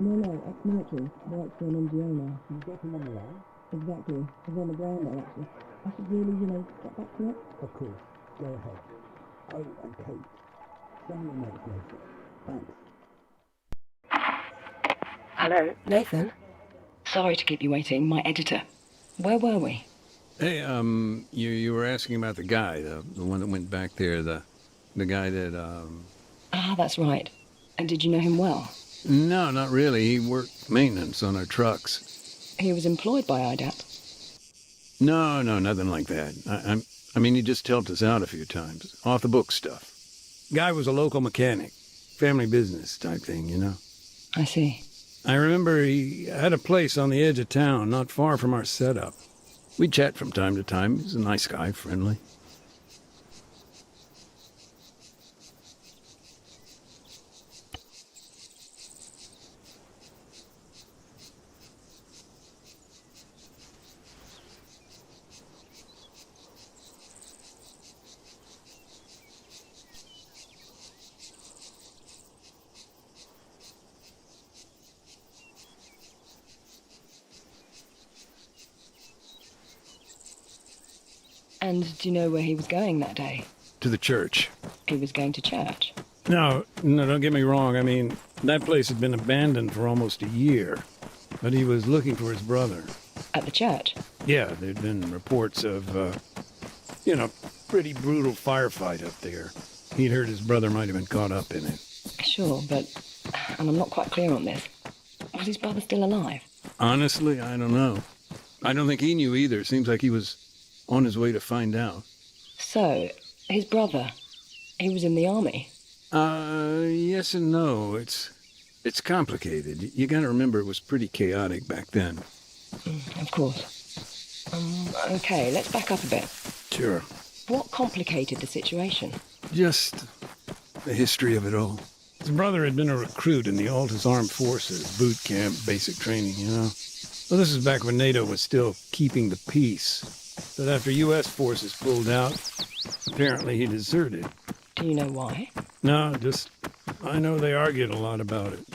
No, ex-military. Works for an NGO now. You got him on the line? Exactly. He's on the ground now, actually. I should really, get back to it. Of course. Go ahead. Oh, and Kate, send me a note later. Thanks. Hello, Nathan? Sorry to keep you waiting. My editor. Where were we? Hey, you were asking about the guy, the one that went back there, the guy that, Ah, that's right. And did you know him well? No, not really. He worked maintenance on our trucks. He was employed by IDAP. No, nothing like that. I mean, he just helped us out a few times. Off the book stuff. Guy was a local mechanic. Family business type thing, you know? I see. I remember he had a place on the edge of town, not far from our setup. We'd chat from time to time. He's a nice guy, friendly. And do you know where he was going that day? To the church. He was going to church. No, don't get me wrong. I mean, that place had been abandoned for almost a year. But he was looking for his brother. At the church? Yeah, there'd been reports of, pretty brutal firefight up there. He'd heard his brother might have been caught up in it. Sure, but... And I'm not quite clear on this. Was his brother still alive? Honestly, I don't know. I don't think he knew either. Seems like he was on his way to find out. So, his brother, he was in the army? Yes and no. It's complicated. You gotta remember it was pretty chaotic back then. Of course. Okay, let's back up a bit. Sure. What complicated the situation? Just the history of it all. His brother had been a recruit in the Alta's Armed Forces, boot camp, basic training, you know. Well, this is back when NATO was still keeping the peace. But after U.S. forces pulled out, apparently he deserted. Do you know why? No, just, I know they argued a lot about it.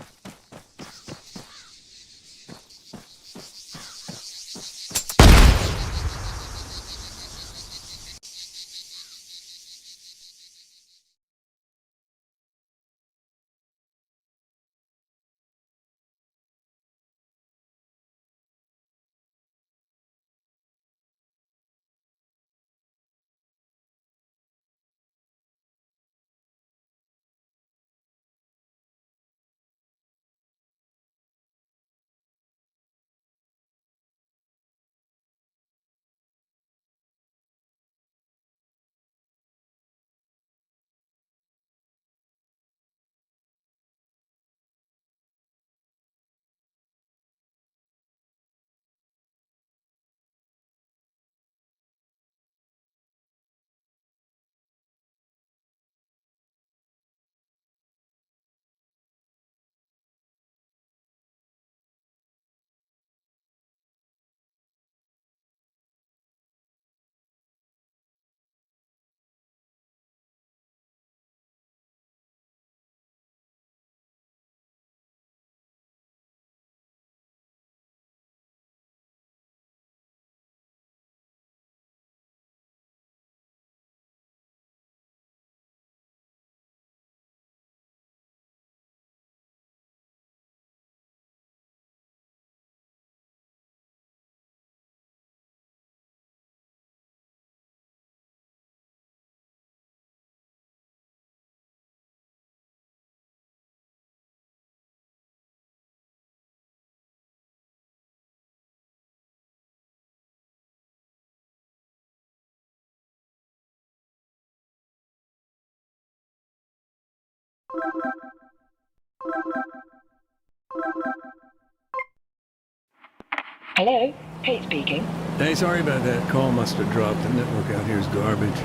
Hello, Kate speaking. Hey, sorry about that. Call must have dropped. The network out here is garbage.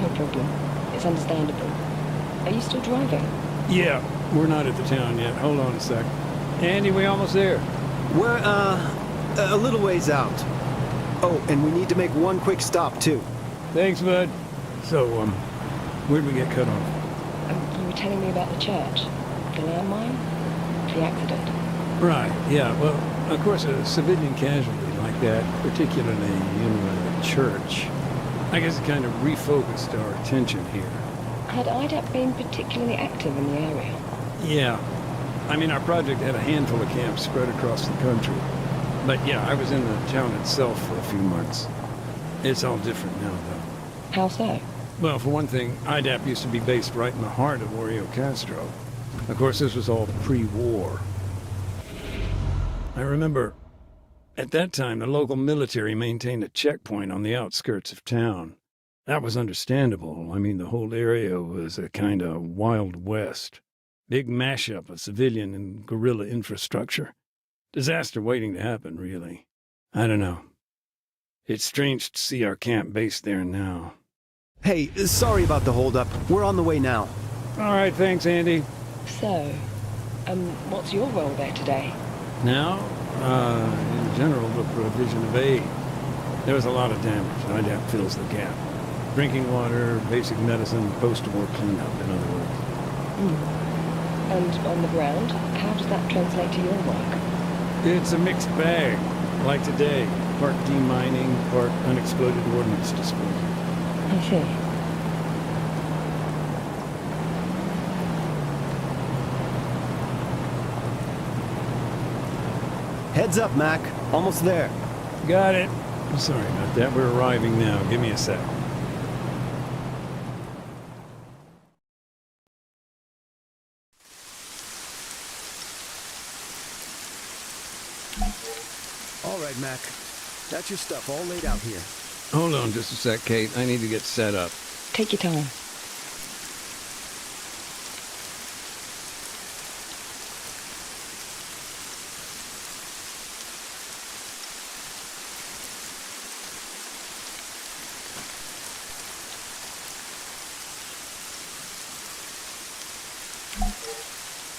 No problem. It's understandable. Are you still driving? Yeah, we're not at the town yet. Hold on a sec. Andy, we almost there? We're, a little ways out. Oh, and we need to make one quick stop, too. Thanks, bud. So, where'd we get cut off? You were telling me about the church. The landmine? The accident. Right, yeah. Well, of course, a civilian casualty like that, particularly in a church, I guess it kind of refocused our attention here. Had IDAP been particularly active in the area? Yeah. I mean, our project had a handful of camps spread across the country. But yeah, I was in the town itself for a few months. It's all different now, though. How so? Well, for one thing, IDAP used to be based right in the heart of Oriol Castro. Of course, this was all pre-war. I remember, at that time, the local military maintained a checkpoint on the outskirts of town. That was understandable. I mean, the whole area was a kind of Wild West. Big mashup of civilian and guerrilla infrastructure. Disaster waiting to happen, really. I don't know. It's strange to see our camp based there now. Hey, sorry about the holdup. We're on the way now. All right, thanks, Andy. So, what's your role there today? Now, in general, the provision of aid. There was a lot of damage. IDAP fills the gap. Drinking water, basic medicine, post-war cleanup, in other words. And on the ground, how does that translate to your work? It's a mixed bag, like today. Part demining, part unexploded ordnance disposal. I see. Heads up, Mac. Almost there. Got it. Sorry about that. We're arriving now. Give me a sec. All right, Mac. That's your stuff all laid out here. Hold on just a sec, Kate. I need to get set up. Take your time.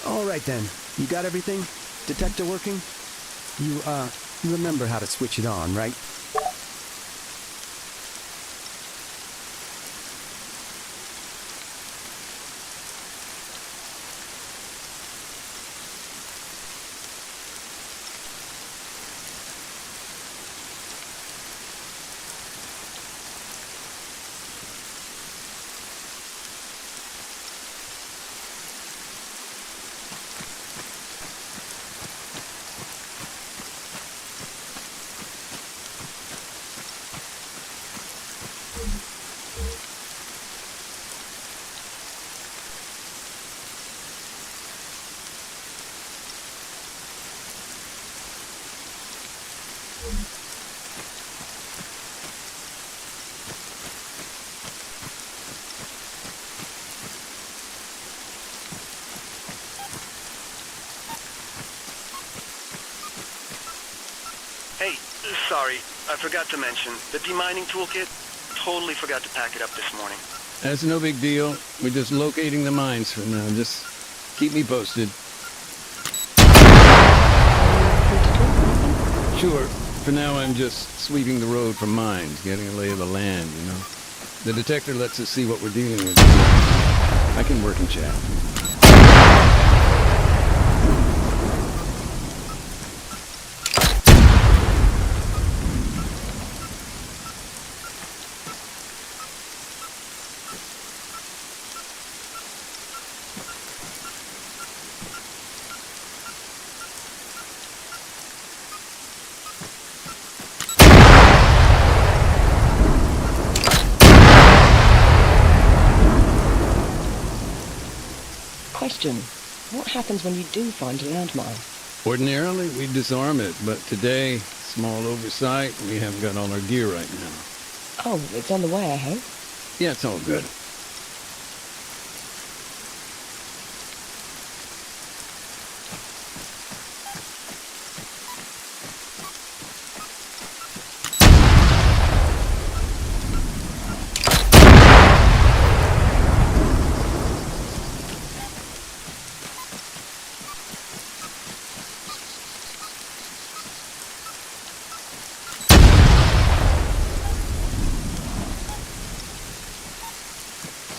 All right, then. You got everything? Detector working? You remember how to switch it on, right? Hey, sorry, I forgot to mention, the demining toolkit, totally forgot to pack it up this morning. That's no big deal. We're just locating the mines for now. Just keep me posted. Sure. For now, I'm just sweeping the road for mines, getting a lay of the land, you know. The detector lets us see what we're dealing with. I can work and chat. Question. What happens when you do find a landmine? Ordinarily, we disarm it, but today, small oversight, we haven't got all our gear right now. Oh, it's on the way, I hope. Yeah, it's all good.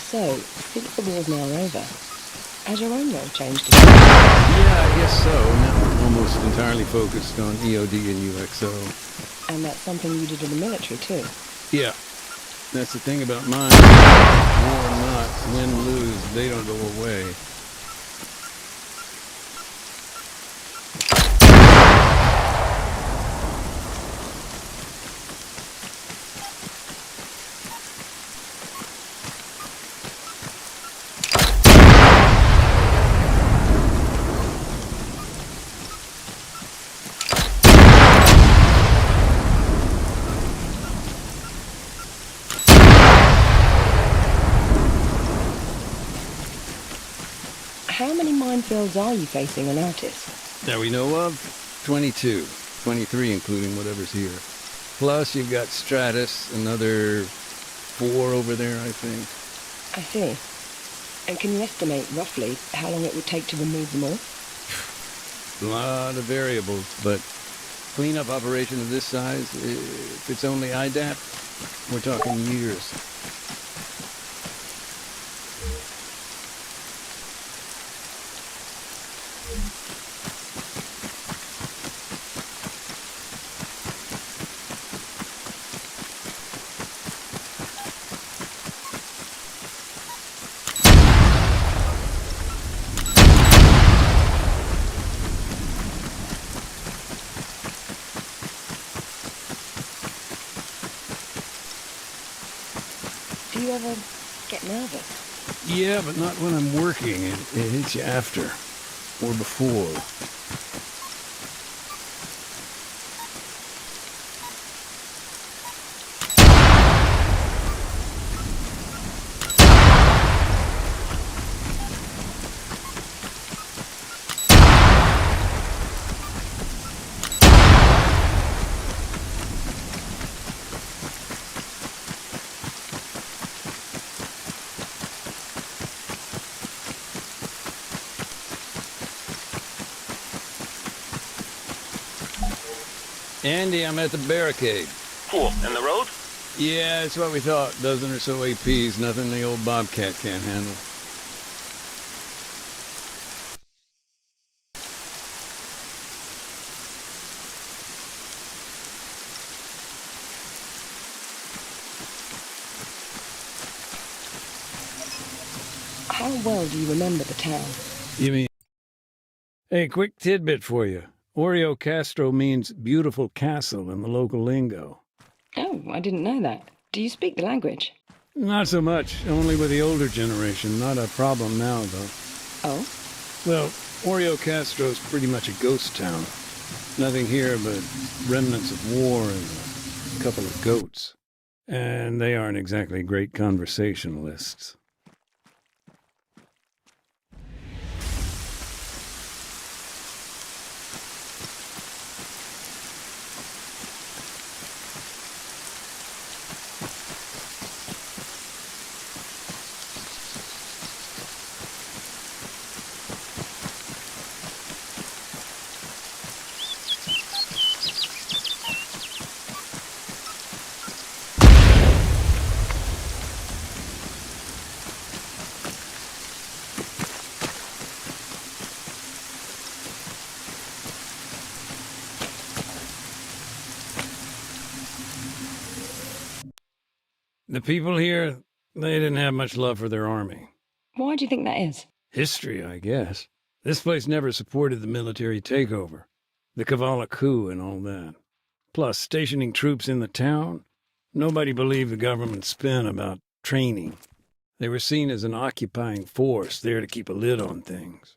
So, since the war's now over, has your own role changed? Yeah, I guess so. Now we're almost almost entirely focused on EOD and UXO. And that's something you did in the military too. Yeah, that's the thing about mine. War or not, win, lose, they don't go away. How many minefields are you facing on Altis? That we know of, 22. 23 including whatever's here. Plus you've got Stratus, another 4 over there, I think. I see. And can you estimate roughly how long it would take to remove them all? A lot of variables, but cleanup operation of this size, if it's only IDAP, we're talking years. Do you ever get nervous? Yeah, but not when I'm working. It hits you after. Or before. Andy, I'm at the barricade. Cool. And the road? Yeah, it's what we thought. Dozen or so APs, nothing the old Bobcat can't handle. How well do you remember the town? You mean... Hey, quick tidbit for you. Oreo Castro means beautiful castle in the local lingo. Oh, I didn't know that. Do you speak the language? Not so much, only with the older generation. Not a problem now, though. Oh? Well, Oreo Castro's pretty much a ghost town. Nothing here but remnants of war and a couple of goats. And they aren't exactly great conversationalists. The people here, they didn't have much love for their army. Why do you think that is? History, I guess. This place never supported the military takeover, the Kavala coup and all that. Plus, stationing troops in the town, nobody believed the government's spin about training. They were seen as an occupying force there to keep a lid on things.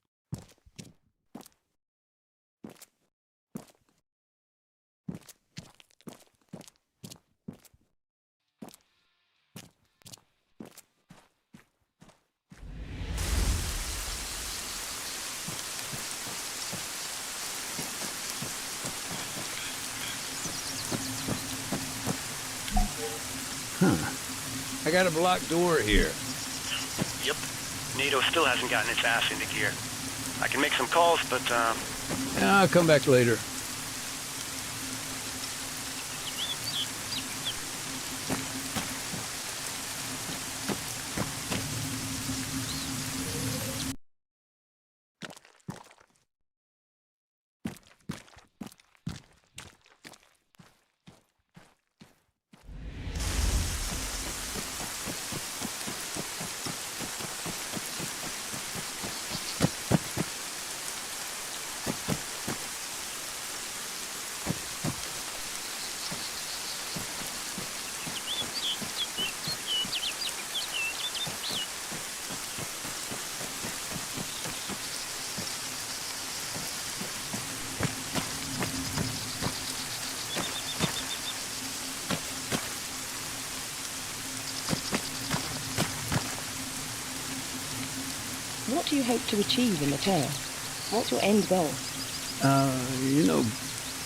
I got a blocked door here. Yep. NATO still hasn't gotten its ass into gear. I can make some calls, but, I'll come back later. do you hope to achieve in the town? What's your end goal? You know,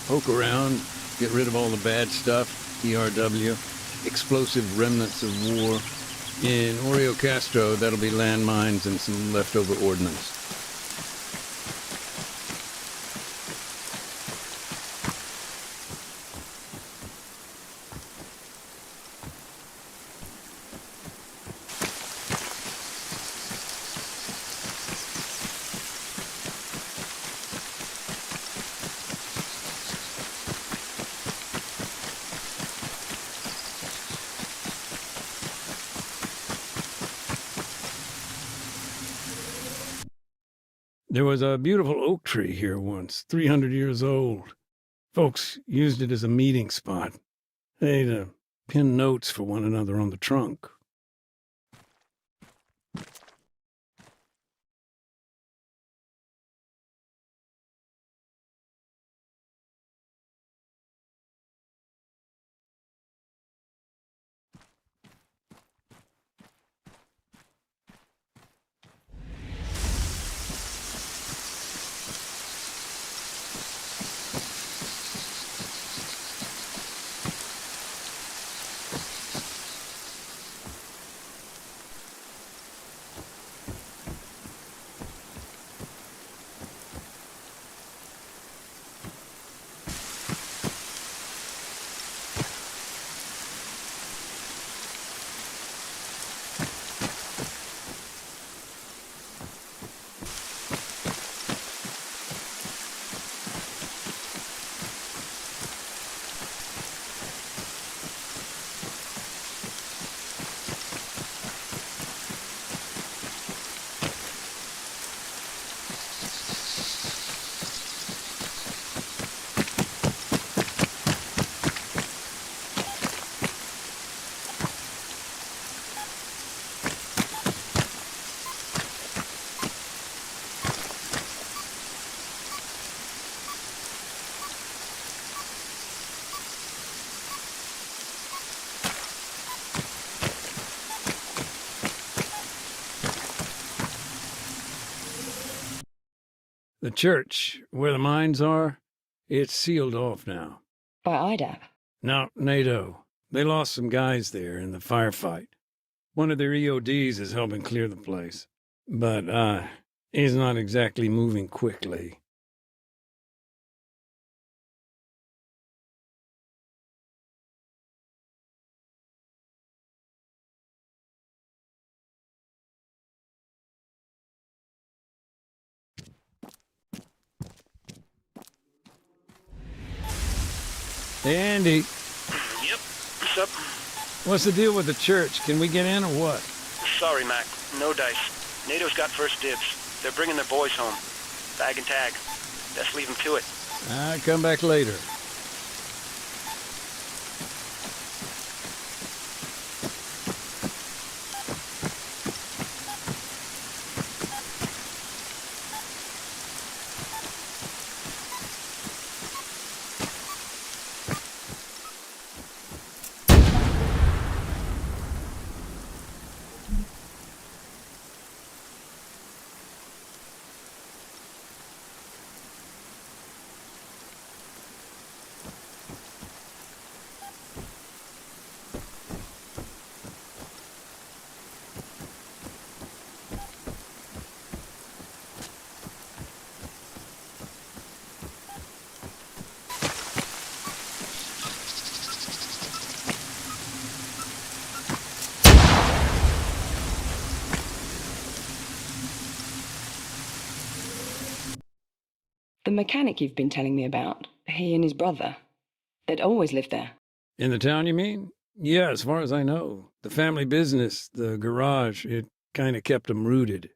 poke around, get rid of all the bad stuff, ERW, explosive remnants of war. In Oreo Castro, that'll be landmines and some leftover ordnance. There was a beautiful oak tree here once, 300 years old. Folks used it as a meeting spot. They'd pin notes for one another on the trunk. The church, where the mines are, it's sealed off now. By IDAP. No, NATO. They lost some guys there in the firefight. One of their EODs is helping clear the place. But, he's not exactly moving quickly. Hey, Andy. Yep. What's up? What's the deal with the church? Can we get in or what? Sorry, Mac. No dice. NATO's got first dibs. They're bringing their boys home. Bag and tag. Best leave them to it. I'll come back later. The mechanic you've been telling me about, he and his brother, they'd always lived there. In the town, you mean? Yeah, as far as I know. The family business, the garage, it kind of kept them rooted.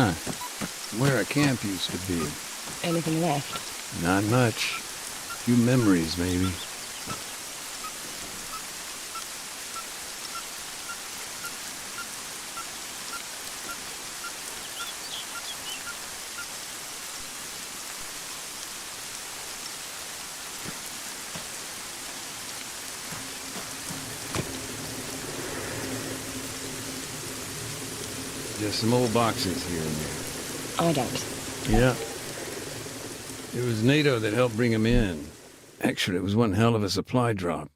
Huh. Where our camp used to be. Anything left? Not much. Few memories, maybe. Just some old boxes here and there. IDAPs. Yeah. It was NATO that helped bring them in. Actually, it was one hell of a supply drop.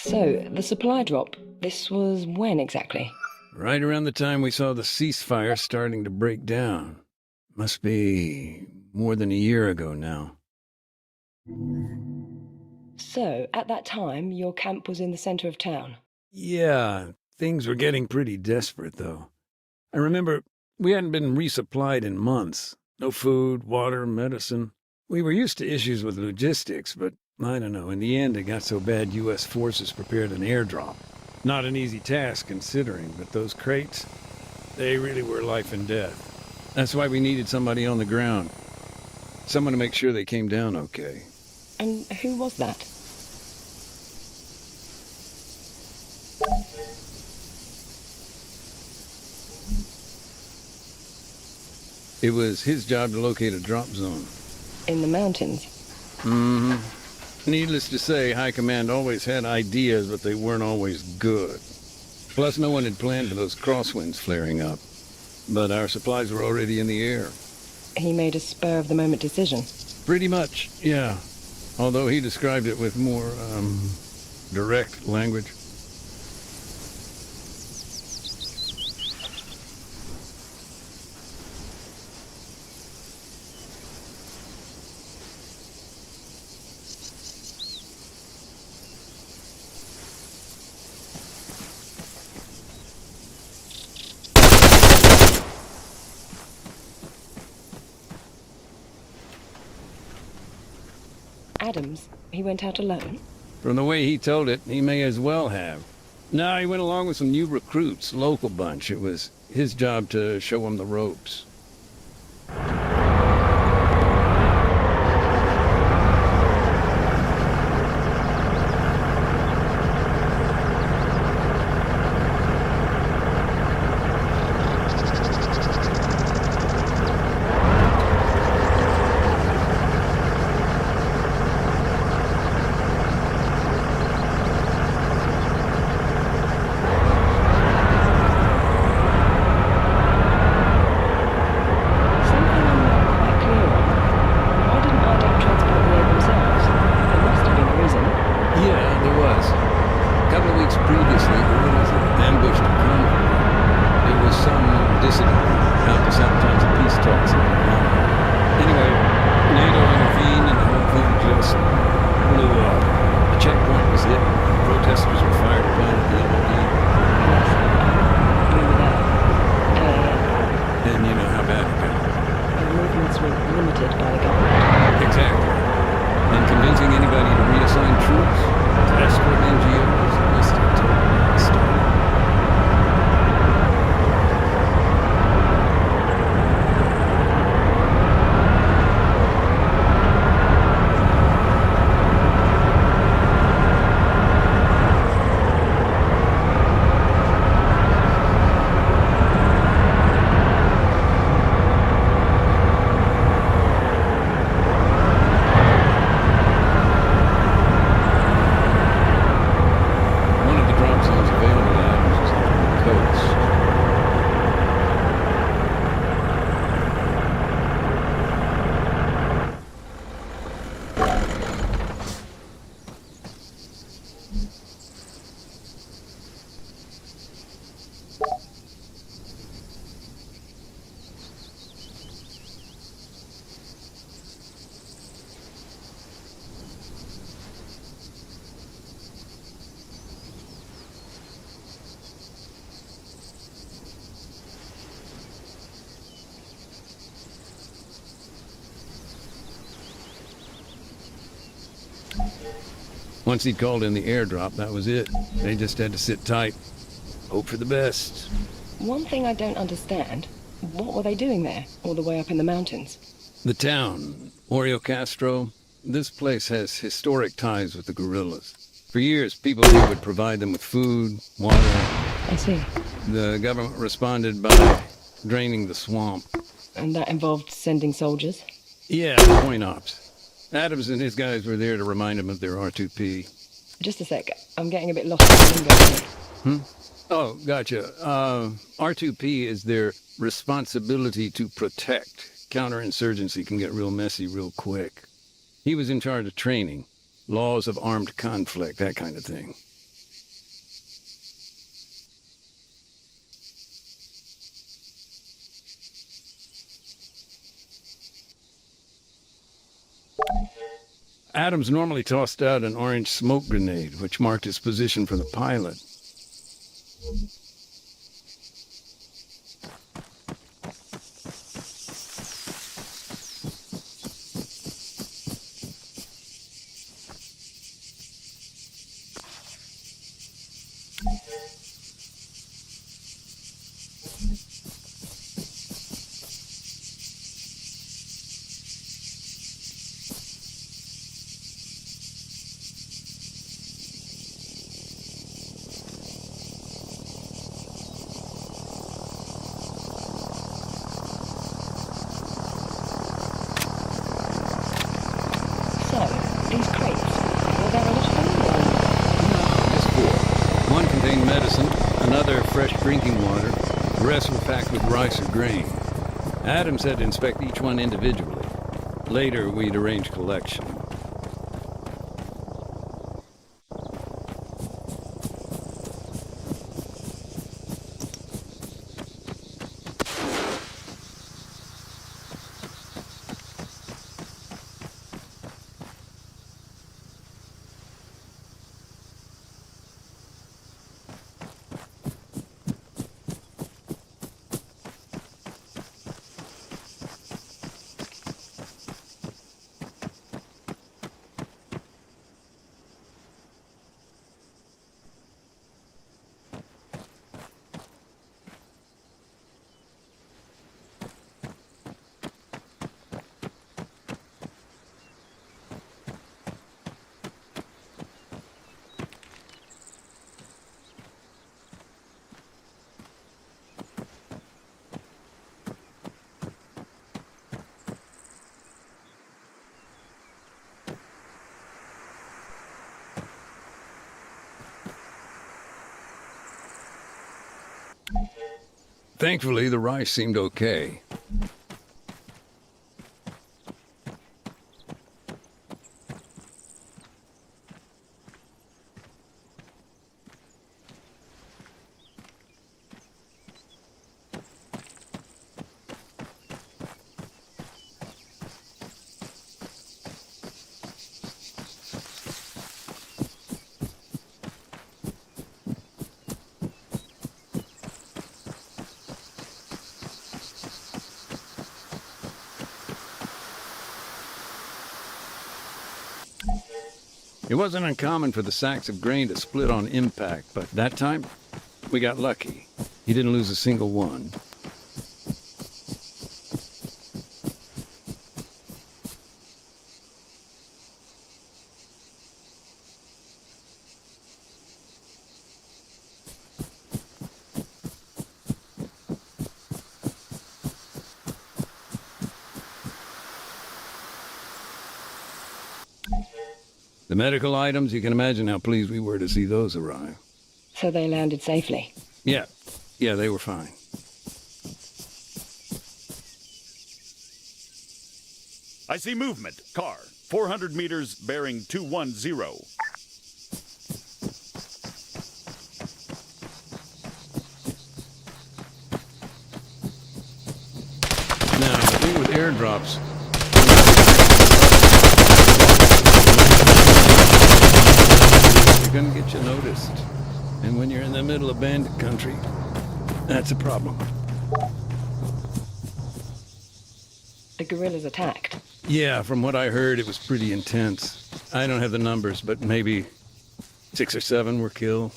So, the supply drop, this was when exactly? Right around the time we saw the ceasefire starting to break down. Must be more than a year ago now. So, at that time, your camp was in the center of town? Yeah, things were getting pretty desperate, though. I remember we hadn't been resupplied in months. No food, water, medicine. We were used to issues with logistics, but I don't know. In the end, it got so bad U.S. forces prepared an airdrop. Not an easy task, considering, but those crates, they really were life and death. That's why we needed somebody on the ground. Someone to make sure they came down okay. And who was that? It was his job to locate a drop zone. In the mountains? Mm-hmm. Needless to say, High Command always had ideas, but they weren't always good. Plus, no one had planned for those crosswinds flaring up. But our supplies were already in the air. He made a spur-of-the-moment decision? Pretty much, yeah. Although he described it with more, direct language. Adams, he went out alone? From the way he told it, he may as well have. No, he went along with some new recruits, local bunch. It was his job to show them the ropes. Once he'd called in the airdrop, that was it. They just had to sit tight, hope for the best. One thing I don't understand, what were they doing there, all the way up in the mountains? The town, Oreo Castro, this place has historic ties with the guerrillas. For years, people here would provide them with food, water. I see. The government responded by draining the swamp. And that involved sending soldiers? Yeah, point ops. Adams and his guys were there to remind them of their R2P. Just a sec, I'm getting a bit lost in the lingo here. Oh, gotcha. R2P is their responsibility to protect. Counterinsurgency can get real messy real quick. He was in charge of training, laws of armed conflict, that kind of thing. Adams normally tossed out an orange smoke grenade, which marked his position for the pilot. These crates, were there a lot of them? Just four. One contained medicine, another fresh drinking water, the rest were packed with rice or grain. Adams had to inspect each one individually. Later, we'd arrange collection. Thankfully, the rice seemed okay. It wasn't uncommon for the sacks of grain to split on impact, but that time, we got lucky. He didn't lose a single one. The medical items, you can imagine how pleased we were to see those arrive. So they landed safely? Yeah, they were fine. I see movement. Car. 400 meters, bearing 210. Now, the thing with airdrops... They're gonna get you noticed. And when you're in the middle of bandit country, that's a problem. The guerrillas attacked? Yeah, from what I heard, it was pretty intense. I don't have the numbers, but maybe 6 or 7 were killed.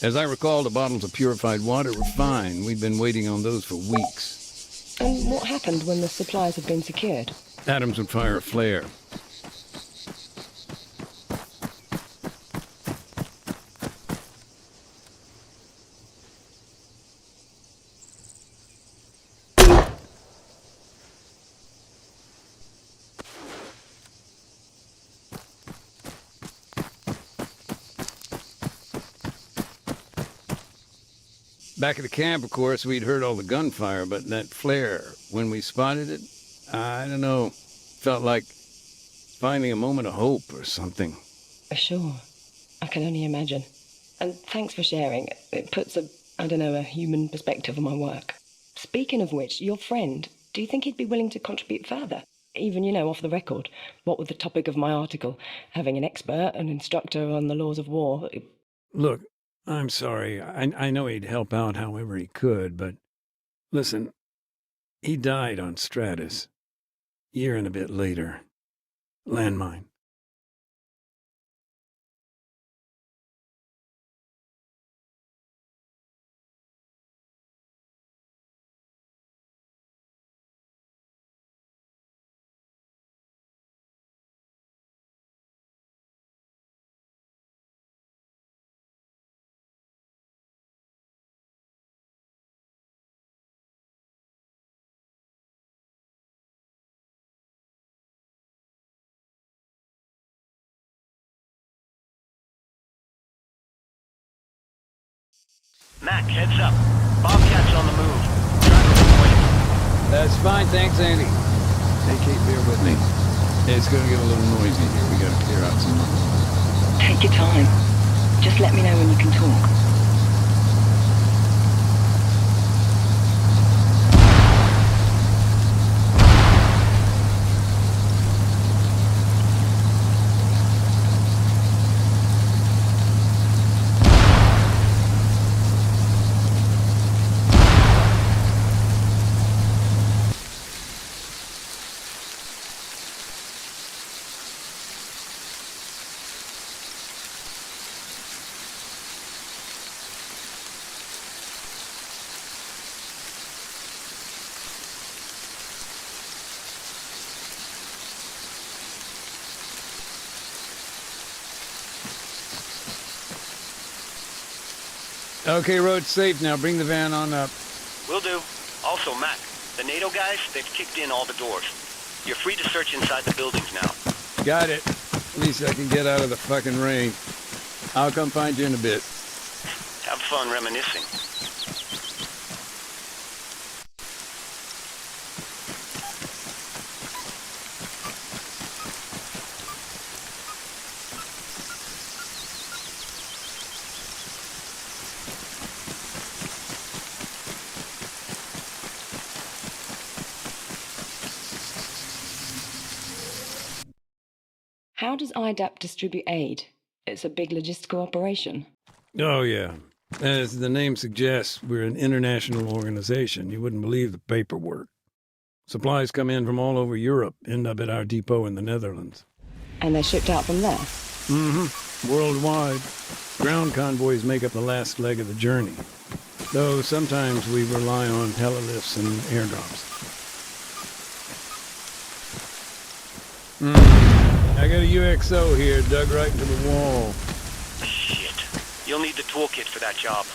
As I recall, the bottles of purified water were fine. We'd been waiting on those for weeks. And what happened when the supplies had been secured? Adams would fire a flare. Back at the camp, of course, we'd heard all the gunfire, but that flare, when we spotted it, I don't know, felt like finding a moment of hope or something. Sure. I can only imagine. And thanks for sharing. It puts a human perspective on my work. Speaking of which, your friend, do you think he'd be willing to contribute further? Even, off the record. What with the topic of my article, having an expert, an instructor on the laws of war. Look, I'm sorry. I know he'd help out however he could, but listen, he died on Stratus. Year and a bit later. Landmine. Mac, heads up. Bobcat's on the move. Driver's waiting. That's fine, thanks, Andy. Hey, Kate, bear with me. It's gonna get a little noisy here. We gotta clear out some noise. Take your time. Just let me know when you can talk. Okay, road's safe now. Bring the van on up. Will do. Also, Mac, the NATO guys, they've kicked in all the doors. You're free to search inside the buildings now. Got it. At least I can get out of the fucking rain. I'll come find you in a bit. Have fun reminiscing. How does IDAP distribute aid? It's a big logistical operation. Oh, yeah. As the name suggests, we're an international organization. You wouldn't believe the paperwork. Supplies come in from all over Europe, end up at our depot in the Netherlands. And they're shipped out from there? Mm-hmm. Worldwide. Ground convoys make up the last leg of the journey. Though sometimes we rely on helilifts and airdrops. I got a UXO here, dug right into the wall. Shit. You'll need the toolkit for that job.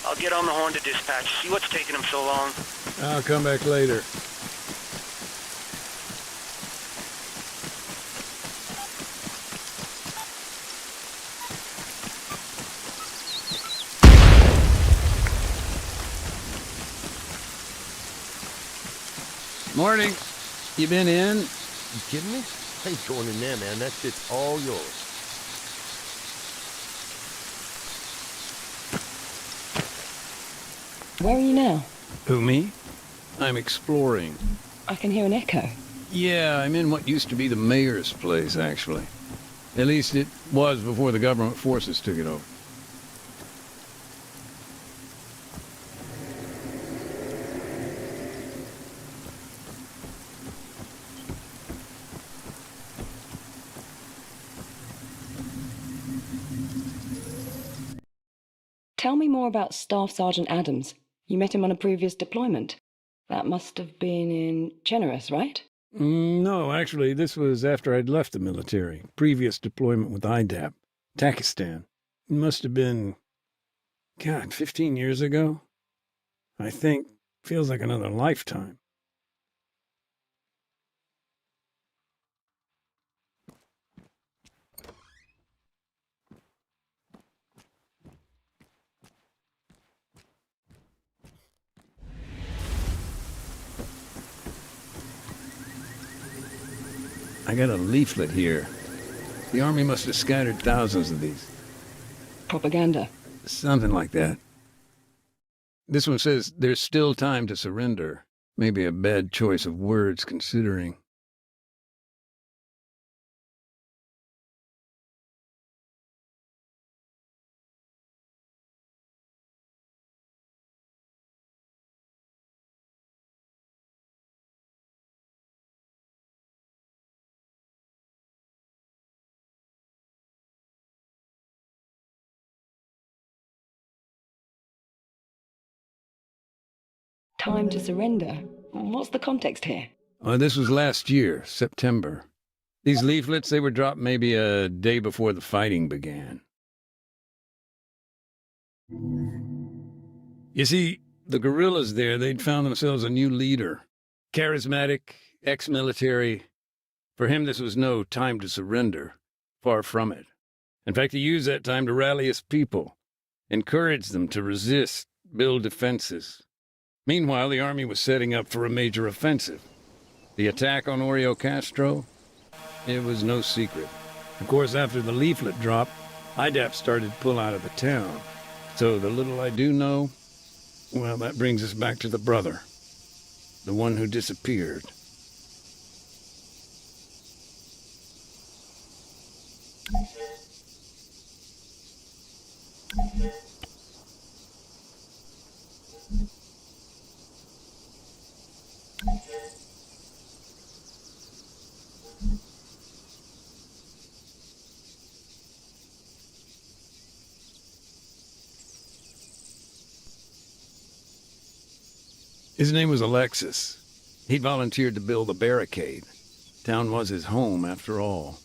I'll get on the horn to dispatch, see what's taking them so long. I'll come back later. Morning. You been in? You kidding me? I ain't going in there, man. That shit's all yours. Where are you now? Who, me? I'm exploring. I can hear an echo. Yeah, I'm in what used to be the mayor's place, actually. At least it was before the government forces took it over. Tell me more about Staff Sergeant Adams. You met him on a previous deployment. That must have been in Generous, right? No, actually, this was after I'd left the military. Previous deployment with IDAP, Pakistan. It must have been, 15 years ago? I think. Feels like another lifetime. I got a leaflet here. The Army must have scattered thousands of these. Propaganda. Something like that. This one says, there's still time to surrender. Maybe a bad choice of words considering. Time to surrender. What's the context here? This was last year, September. These leaflets, they were dropped maybe a day before the fighting began. You see, the guerrillas there, they'd found themselves a new leader. Charismatic, ex-military. For him, this was no time to surrender. Far from it. In fact, he used that time to rally his people, encourage them to resist, build defenses. Meanwhile, the Army was setting up for a major offensive. The attack on Oreo Castro? It was no secret. Of course, after the leaflet dropped, IDAP started to pull out of the town. So the little I do know, well, that brings us back to the brother. The one who disappeared. His name was Alexis. He'd volunteered to build a barricade. Town was his home, after all.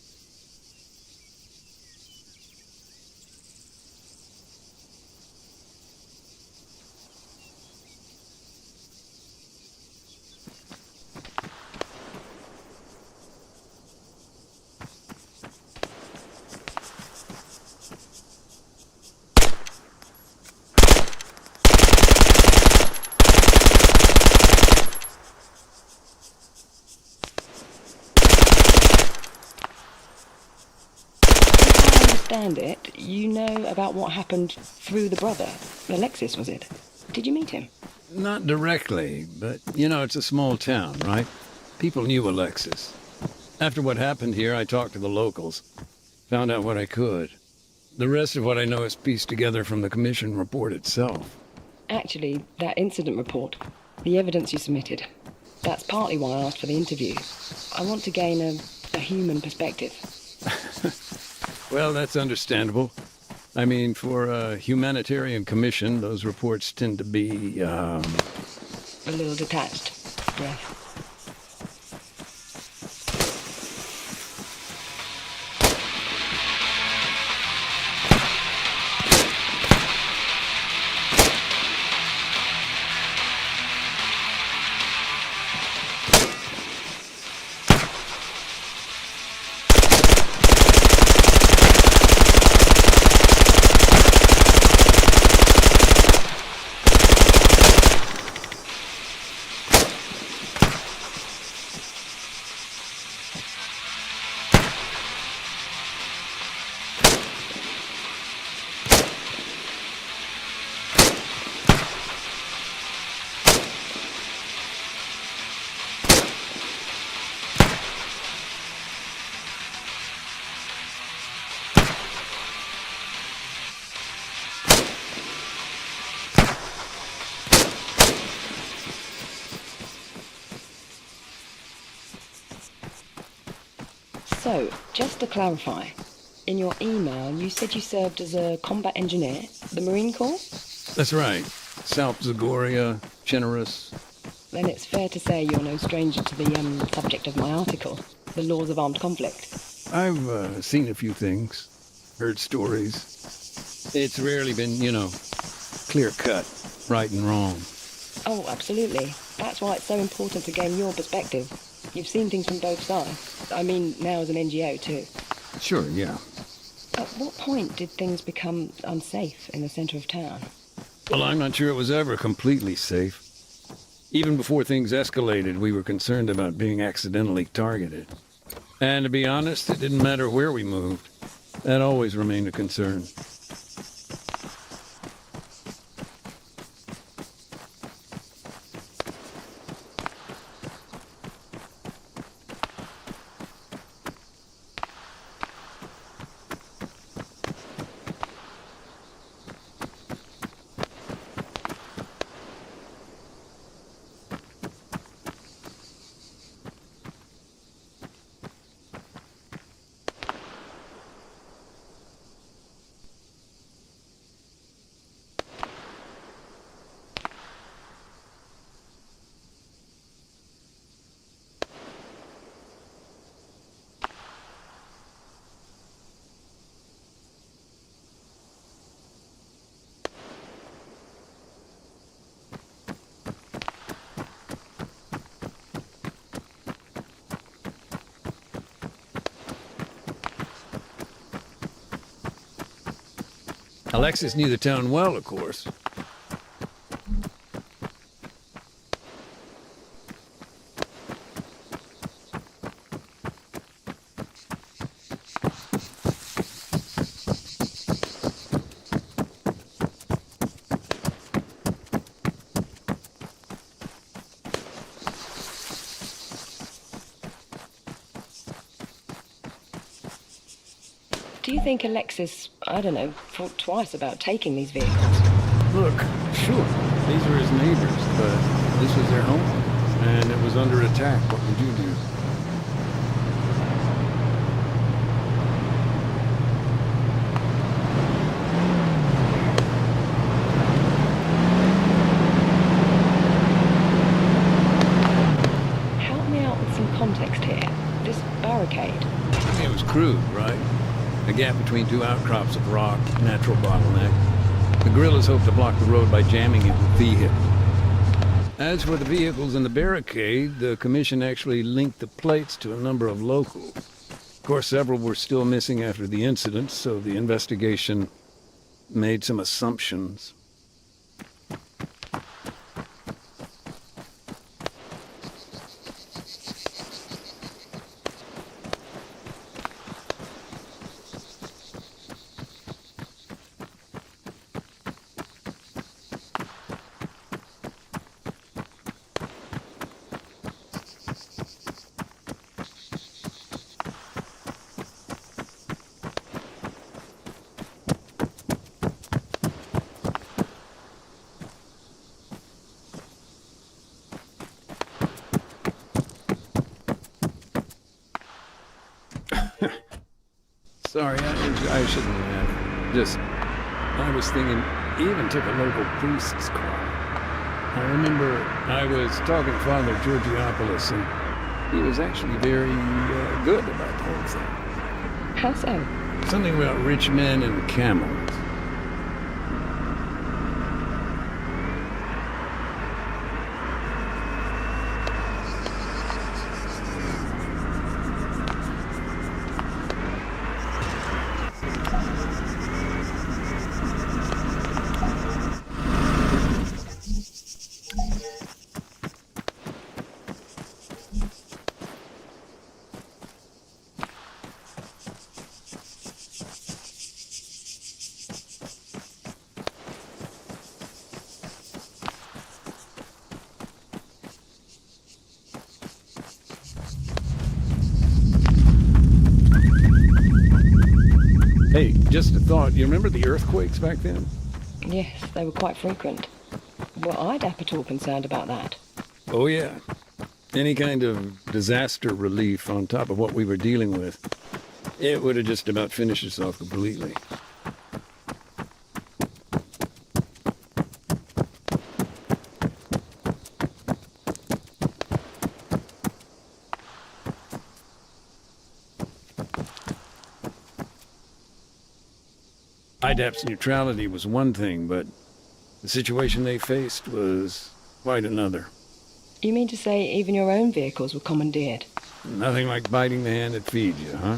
It, you know about what happened through the brother. Alexis, was it? Did you meet him? Not directly, but, it's a small town, right? People knew Alexis. After what happened here, I talked to the locals. Found out what I could. The rest of what I know is pieced together from the commission report itself. Actually, that incident report, the evidence you submitted, that's partly why I asked for the interview. I want to gain a human perspective. Well, that's understandable. I mean, for a humanitarian commission, those reports tend to be, A little detached. Yeah. So, just to clarify, in your email you said you served as a combat engineer, the Marine Corps? That's right. South Zagoria, generous. Then it's fair to say you're no stranger to the subject of my article, the laws of armed conflict. I've seen a few things, heard stories. It's rarely been, clear-cut, right and wrong. Oh, absolutely. That's why it's so important to gain your perspective. You've seen things from both sides. I mean, now as an NGO too. Sure, yeah. At what point did things become unsafe in the centre of town? Well, I'm not sure it was ever completely safe. Even before things escalated, we were concerned about being accidentally targeted. And to be honest, it didn't matter where we moved. That always remained a concern. Alexis knew the town well, of course. Do you think Alexis, thought twice about taking these vehicles? Look, sure, these were his neighbors, but this was their home, and it was under attack. What would you do? Help me out with some context here. This barricade. It was crude, right? A gap between two outcrops of rock, natural bottleneck. The guerrillas hoped to block the road by jamming it with vehicles. As for the vehicles in the barricade, the commission actually linked the plates to a number of locals. Of course, several were still missing after the incident, so the investigation made some assumptions. Sorry, I shouldn't laugh. I was thinking, he even took a local priest's car. I remember I was talking to Father Georgiopoulos, and he was actually very good about the whole thing. How so? Something about rich men and camels. Hey, just a thought. You remember the earthquakes back then? Yes, they were quite frequent. Were IDAP at all concerned about that? Oh, yeah. Any kind of disaster relief on top of what we were dealing with. It would have just about finished us off completely. IDAP's neutrality was one thing, but the situation they faced was quite another. You mean to say even your own vehicles were commandeered? Nothing like biting the hand that feeds you, huh?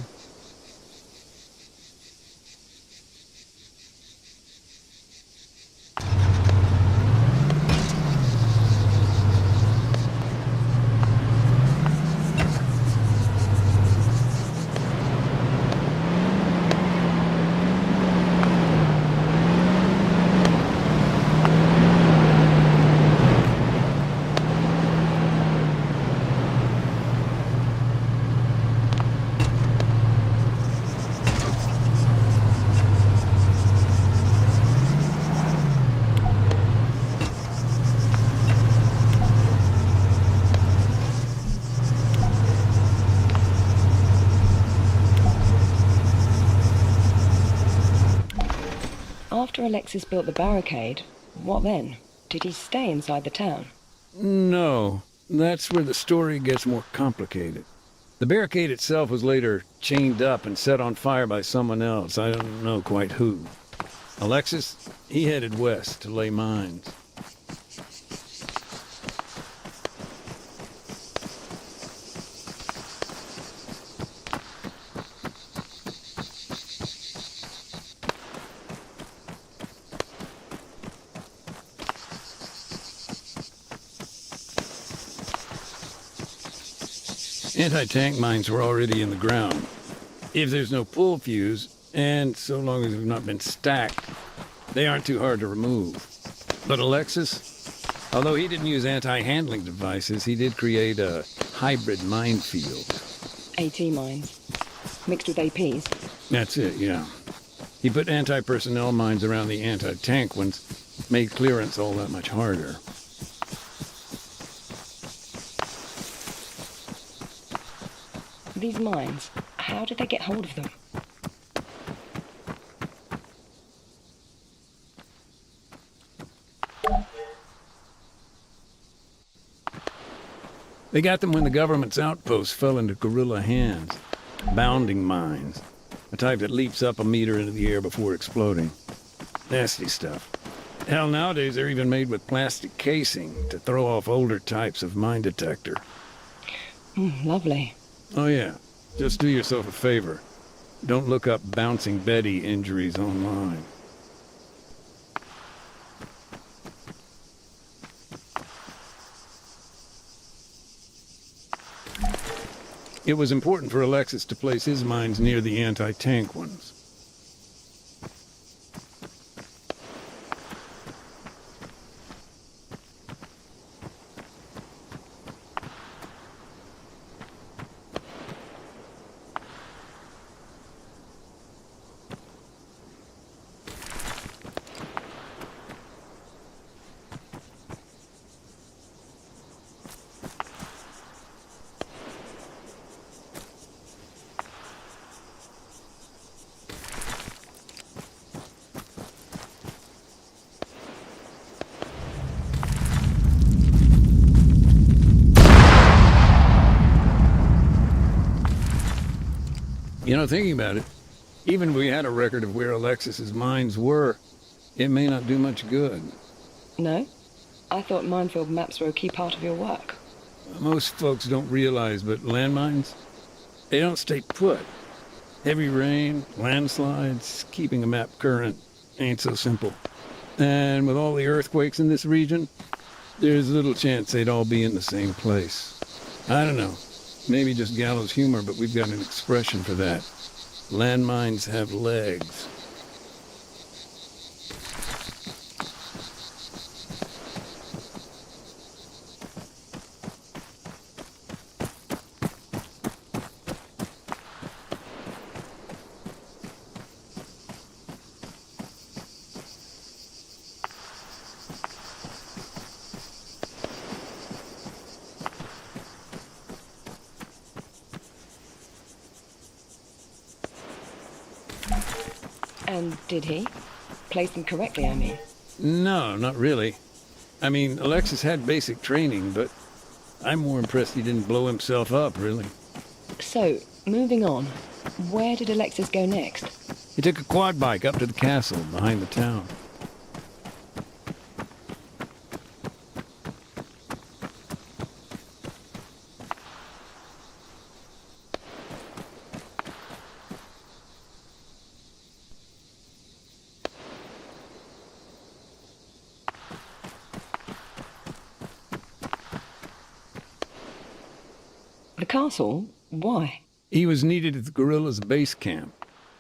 After Alexis built the barricade, what then? Did he stay inside the town? No, that's where the story gets more complicated. The barricade itself was later chained up and set on fire by someone else. I don't know quite who. Alexis, he headed west to lay mines. Anti-tank mines were already in the ground. If there's no pull fuse, and so long as they've not been stacked, they aren't too hard to remove. But Alexis, although he didn't use anti-handling devices, he did create a hybrid minefield. AT mines. Mixed with APs. That's it, yeah. He put anti-personnel mines around the anti-tank ones, made clearance all that much harder. These mines, how did they get hold of them? They got them when the government's outposts fell into guerrilla hands. Bounding mines. A type that leaps up a meter into the air before exploding. Nasty stuff. Hell, nowadays they're even made with plastic casing to throw off older types of mine detector. Lovely. Oh yeah, just do yourself a favor. Don't look up Bouncing Betty injuries online. It was important for Alexis to place his mines near the anti-tank ones. You know, thinking about it, even if we had a record of where Alexis's mines were, it may not do much good. No? I thought minefield maps were a key part of your work. Most folks don't realize, but landmines, they don't stay put. Heavy rain, landslides, keeping a map current ain't so simple. And with all the earthquakes in this region, there's little chance they'd all be in the same place. I don't know. Maybe just gallows humor, but we've got an expression for that. Landmines have legs. And did he? Place them correctly, I mean. No, not really. I mean, Alexis had basic training, but I'm more impressed he didn't blow himself up, really. So, moving on. Where did Alexis go next? He took a quad bike up to the castle behind the town. The castle? Why? He was needed at the guerrillas' base camp.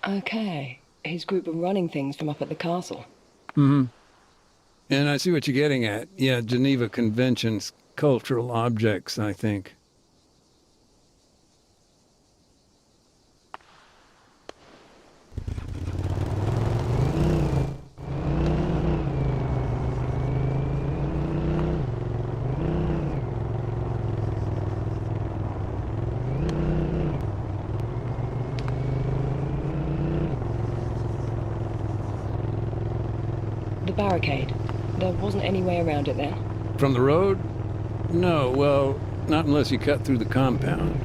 Okay. His group were running things from up at the castle. Mm-hmm. And I see what you're getting at. Yeah, Geneva Convention's cultural objects, I think. The barricade. There wasn't any way around it then? From the road? No, well, not unless you cut through the compound.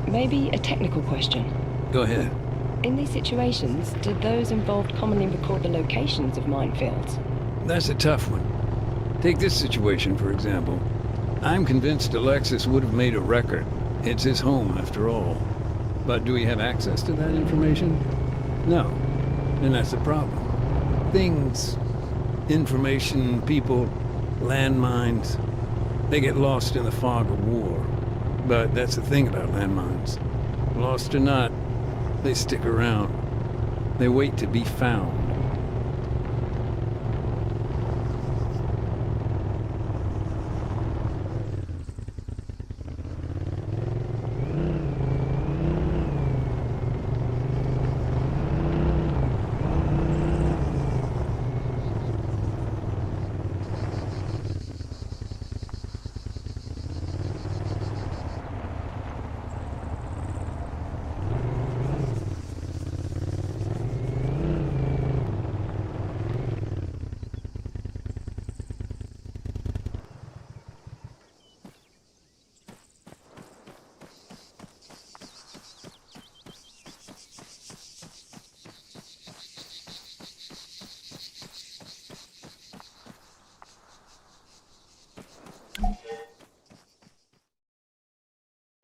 Maybe a technical question. Go ahead. In these situations, do those involved commonly record the locations of minefields? That's a tough one. Take this situation, for example. I'm convinced Alexis would have made a record. It's his home, after all. But do we have access to that information? No. And that's the problem. Things, information, people, landmines, they get lost in the fog of war. But that's the thing about landmines. Lost or not, they stick around. They wait to be found.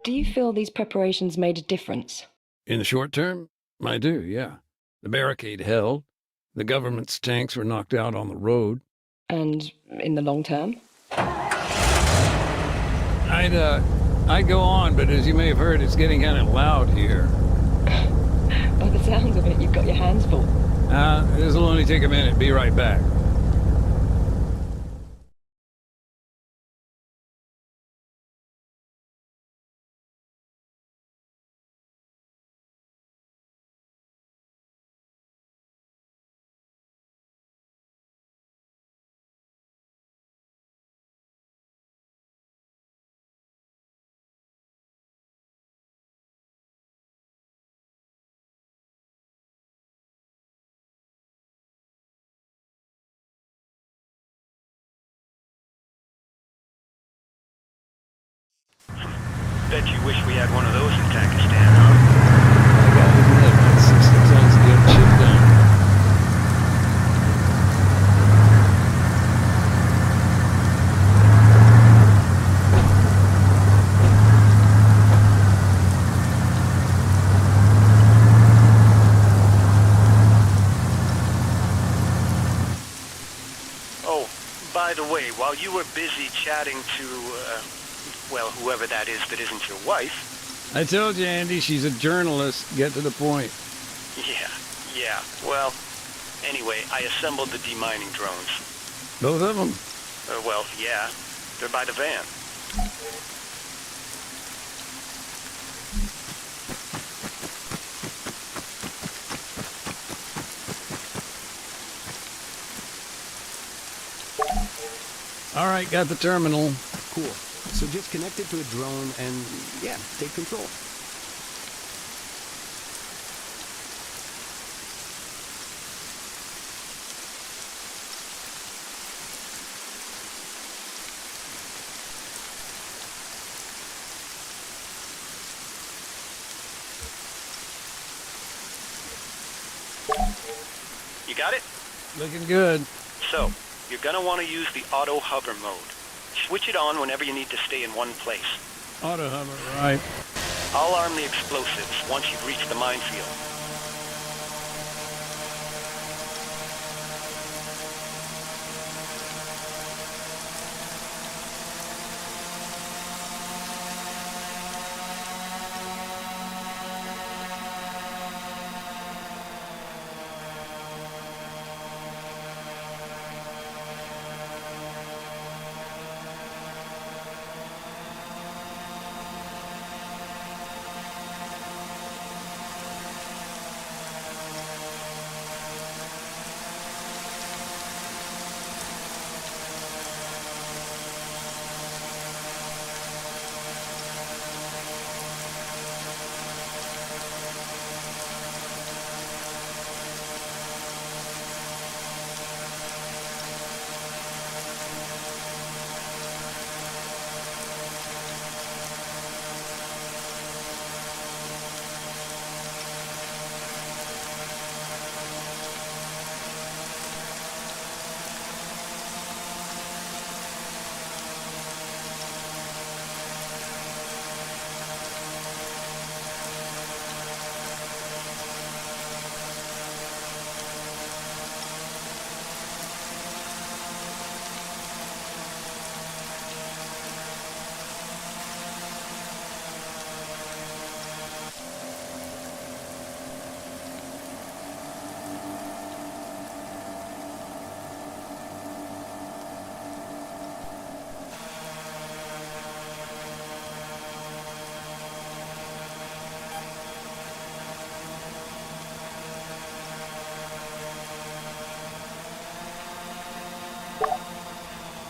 Do you feel these preparations made a difference? In the short term, I do, yeah. The barricade held. The government's tanks were knocked out on the road. And in the long term? I'd go on, but as you may have heard, it's getting kind of loud here. By the sounds of it, you've got your hands full. This'll only take a minute. Be right back. Bet you wish we had one of those in Pakistan, huh? I gotta admit, that's 60 tons to get shit done. Oh, by the way, while you were busy chatting to, well, whoever that is that isn't your wife. I told you, Andy, she's a journalist. Get to the point. Yeah. Well, anyway, I assembled the demining drones. Both of them? Well, yeah. They're by the van. All right, got the terminal. Cool. So just connect it to a drone and, yeah, take control. You got it? Looking good. So, you're gonna want to use the auto hover mode. Switch it on whenever you need to stay in one place. Auto hover, right. I'll arm the explosives once you've reached the minefield.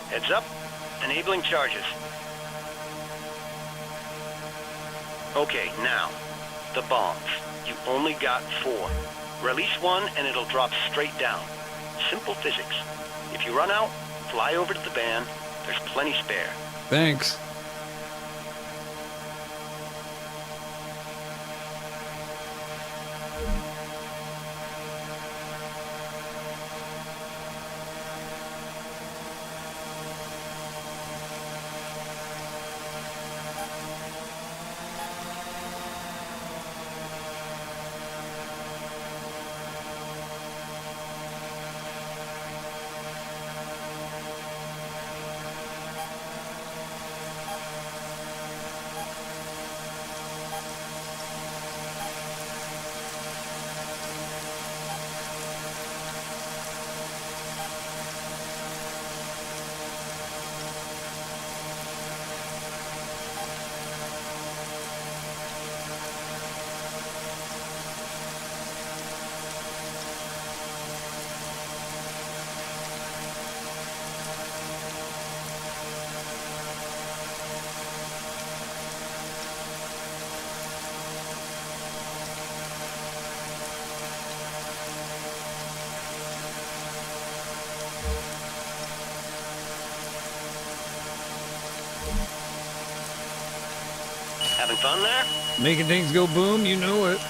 Heads up. Enabling charges. Okay, now, the bombs. You only got 4. Release one and it'll drop straight down. Simple physics. If you run out, fly over to the van. There's plenty spare. Thanks. Having fun there? Making things go boom, you know it.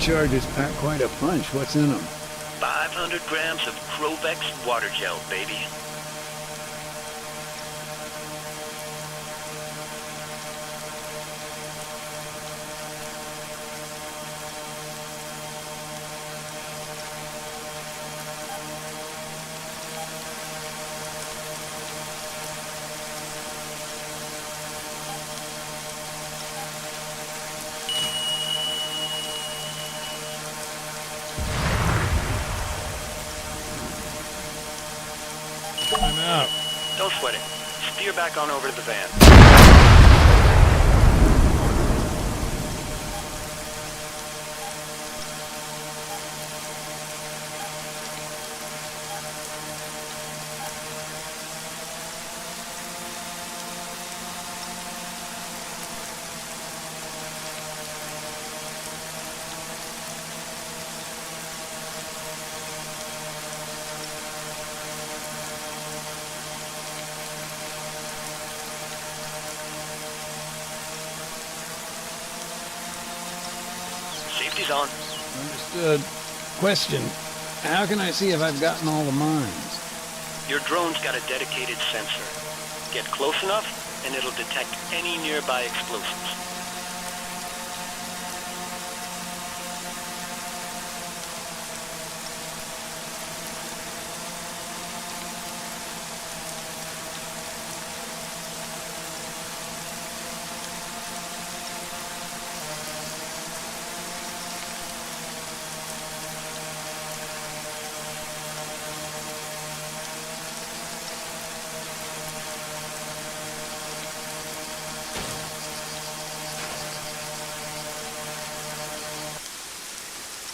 Charges pack quite a punch. What's in them? 500 grams of Crovex water gel, baby. out. Don't sweat it. Steer back on over to the van. Safety's on. Understood. Question. How can I see if I've gotten all the mines? Your drone's got a dedicated sensor. Get close enough, and it'll detect any nearby explosives.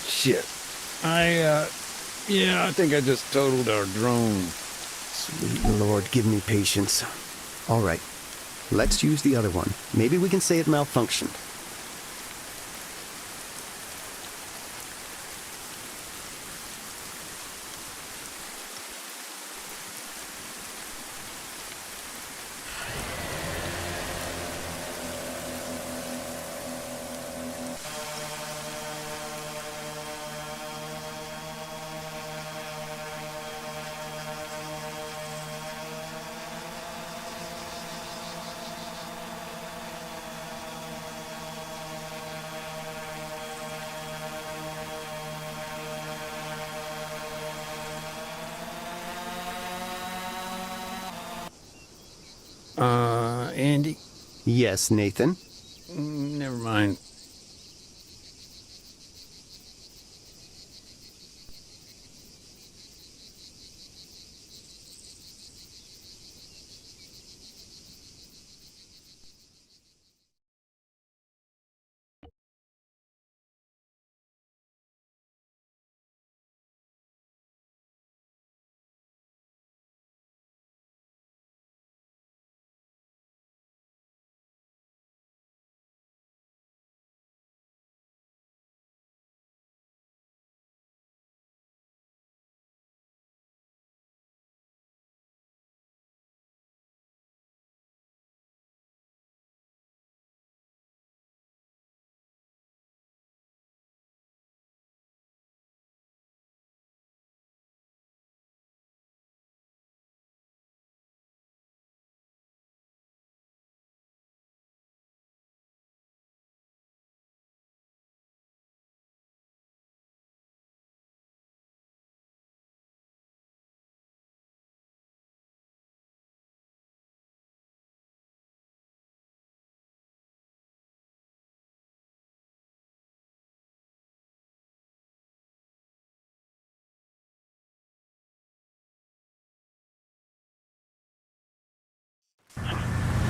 Shit. I think I just totaled our drone. Sweet Lord, give me patience. All right, let's use the other one. Maybe we can say it malfunctioned. Andy? Yes, Nathan? Never mind.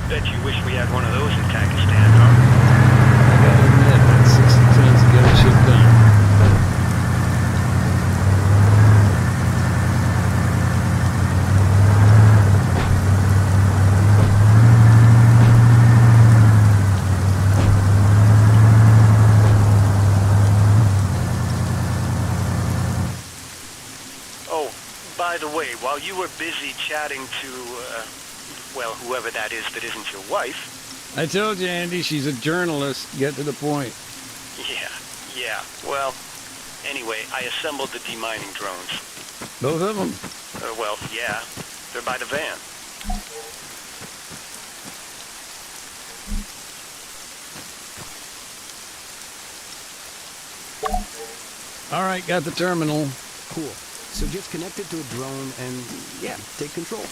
Bet you wish we had one of those in Pakistan, huh? I gotta admit, that's 60 tons to get the shit done. Oh, by the way, while you were busy chatting to, well, whoever that is that isn't your wife. I told you, Andy, she's a journalist. Get to the point. Yeah. Well, anyway, I assembled the demining drones. Both of them? Well, yeah. They're by the van. All right, got the terminal. Cool. So just connect it to a drone and, yeah, take control.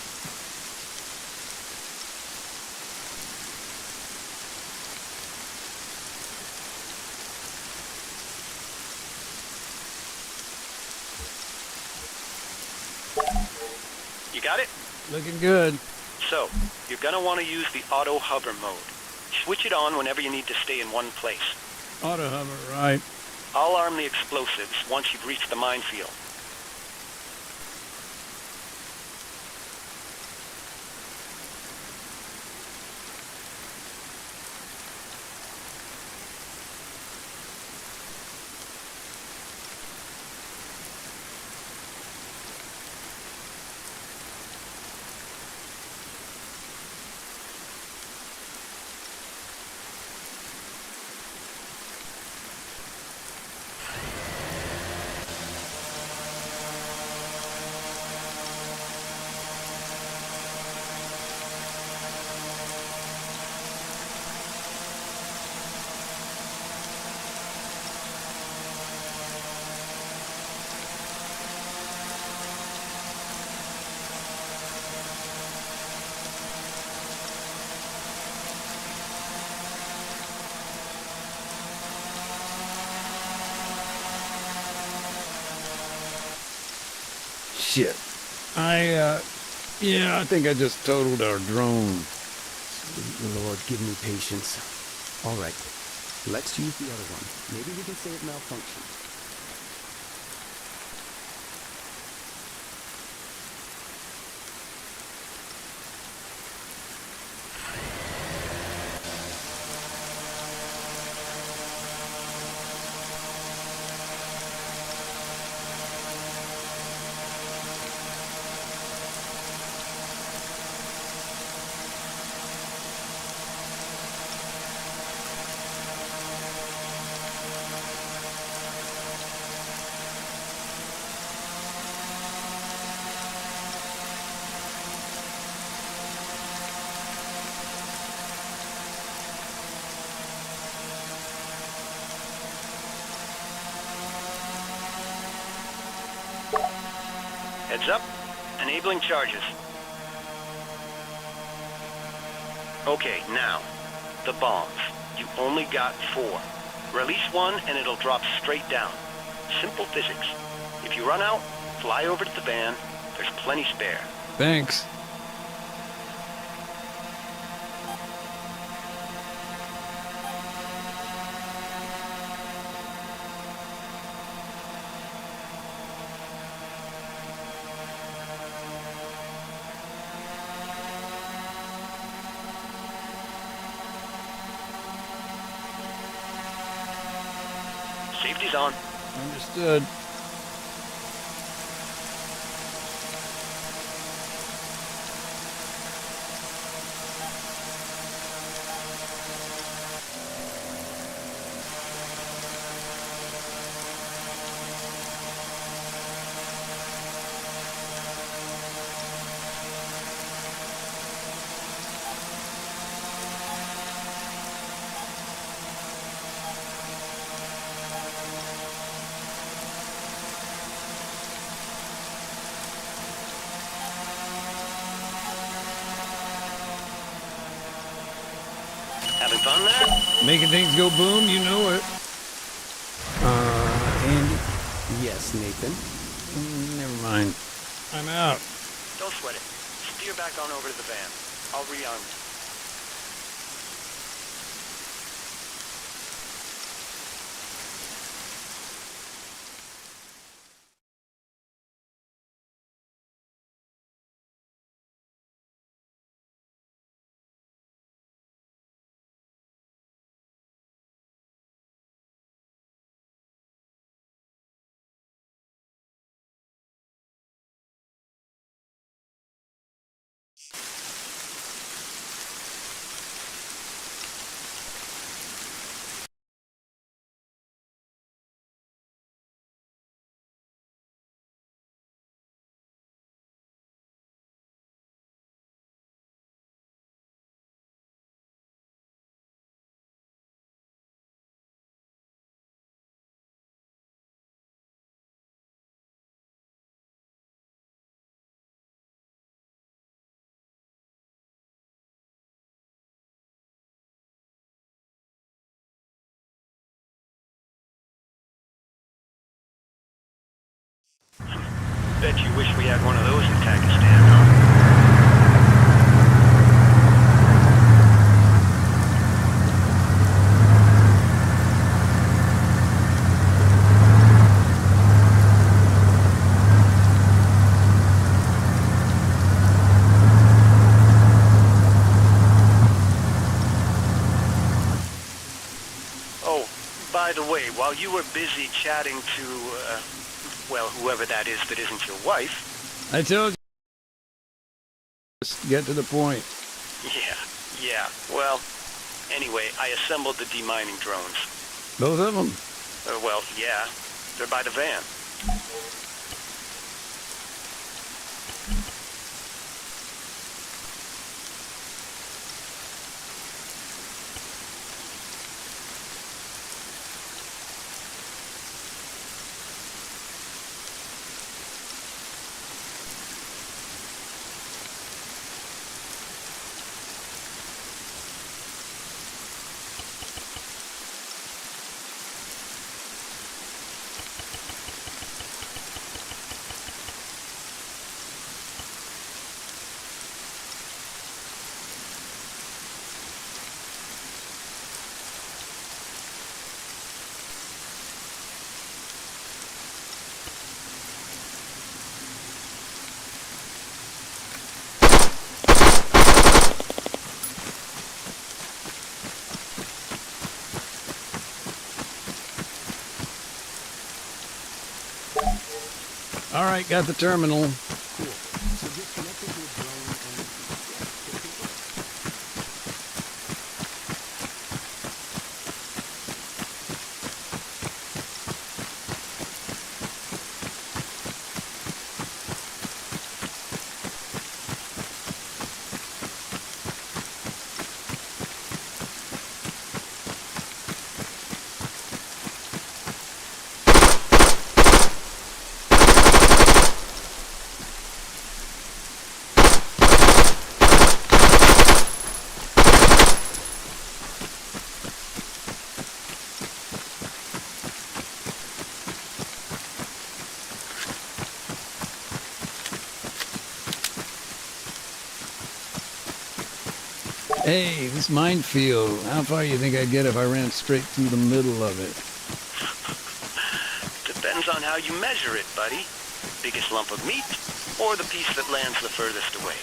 You got it? Looking good. So, you're gonna want to use the auto hover mode. Switch it on whenever you need to stay in one place. Auto hover, right. I'll arm the explosives once you've reached the minefield. Shit. Yeah, I think I just totaled our drone. Sweet Lord, give me patience. All right, let's use the other one. Maybe we can say it malfunctioned. Heads up. Enabling charges. Okay, now, the bombs. You only got 4. Release one and it'll drop straight down. Simple physics. If you run out, fly over to the van. There's plenty spare. Thanks. Safety's on. Understood. Having fun there? Making things go boom, you know it. Andy? Yes, Nathan? Never mind. I'm out. Don't sweat it. Steer back on over to the van. I'll rearm you. Bet you wish we had one of those in Pakistan, huh? while you were busy chatting to, well, whoever that is that isn't your wife. I told you. Just get to the point. Yeah. Well, anyway, I assembled the demining drones. Both of them? Well, yeah. They're by the van. All right, got the terminal. Hey, this minefield, how far you think I'd get if I ran straight through the middle of it? Depends on how you measure it, buddy. Biggest lump of meat, or the piece that lands the furthest away.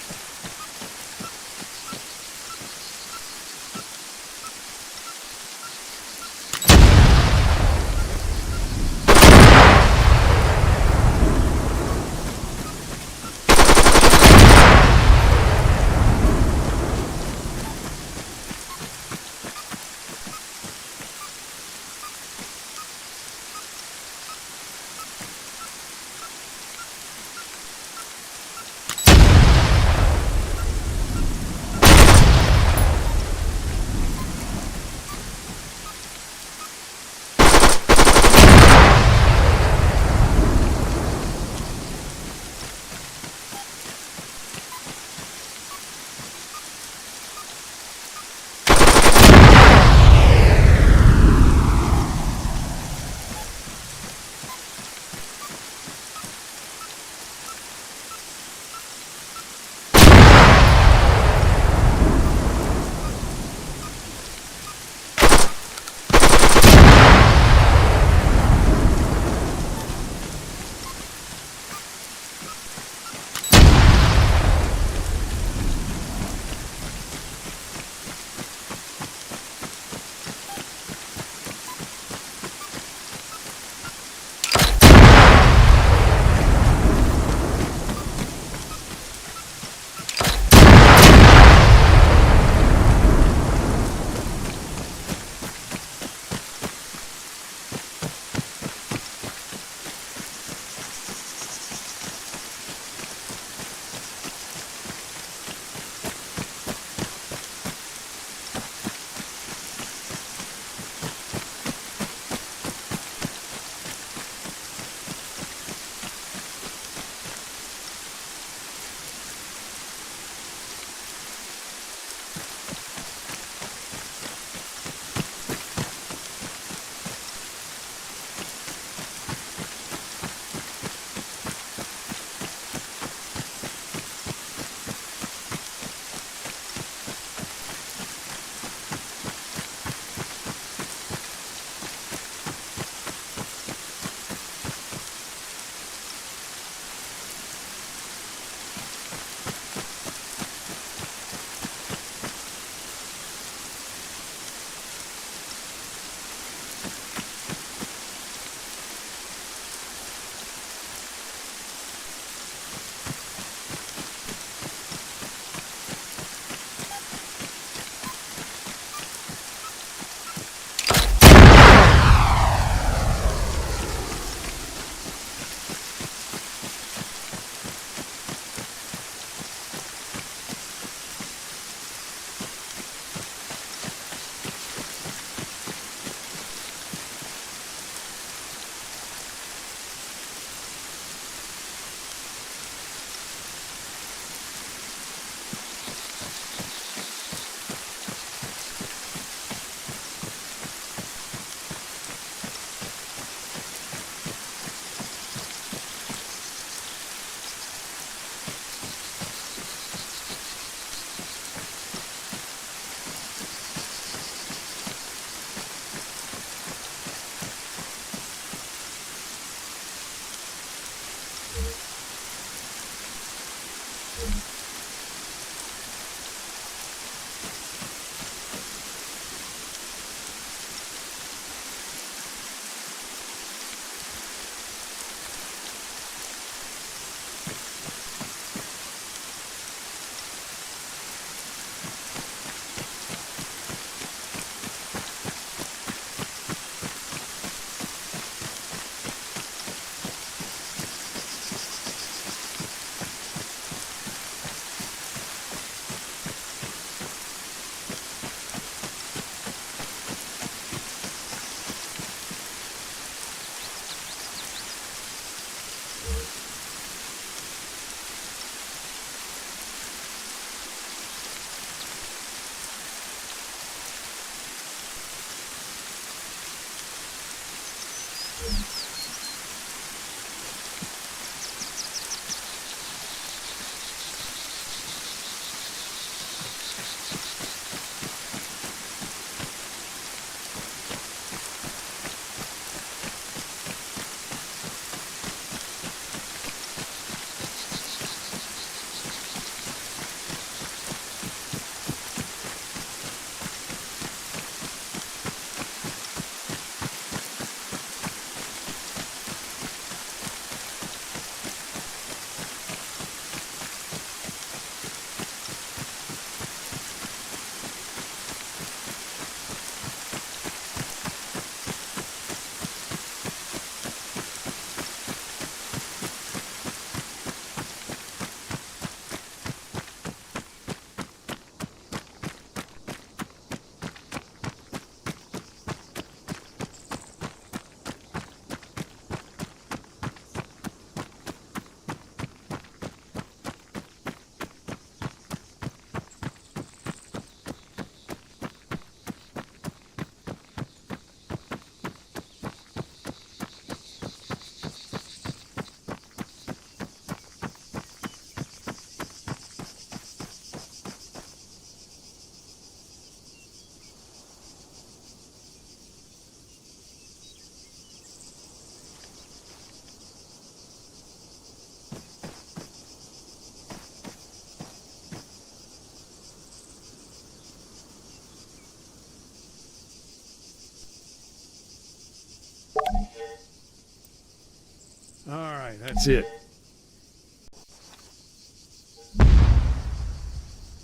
All right, that's it.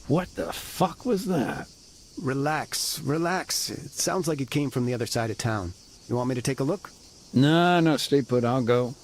What the fuck was that? Relax, relax. It sounds like it came from the other side of town. You want me to take a look? No, stay put. I'll go.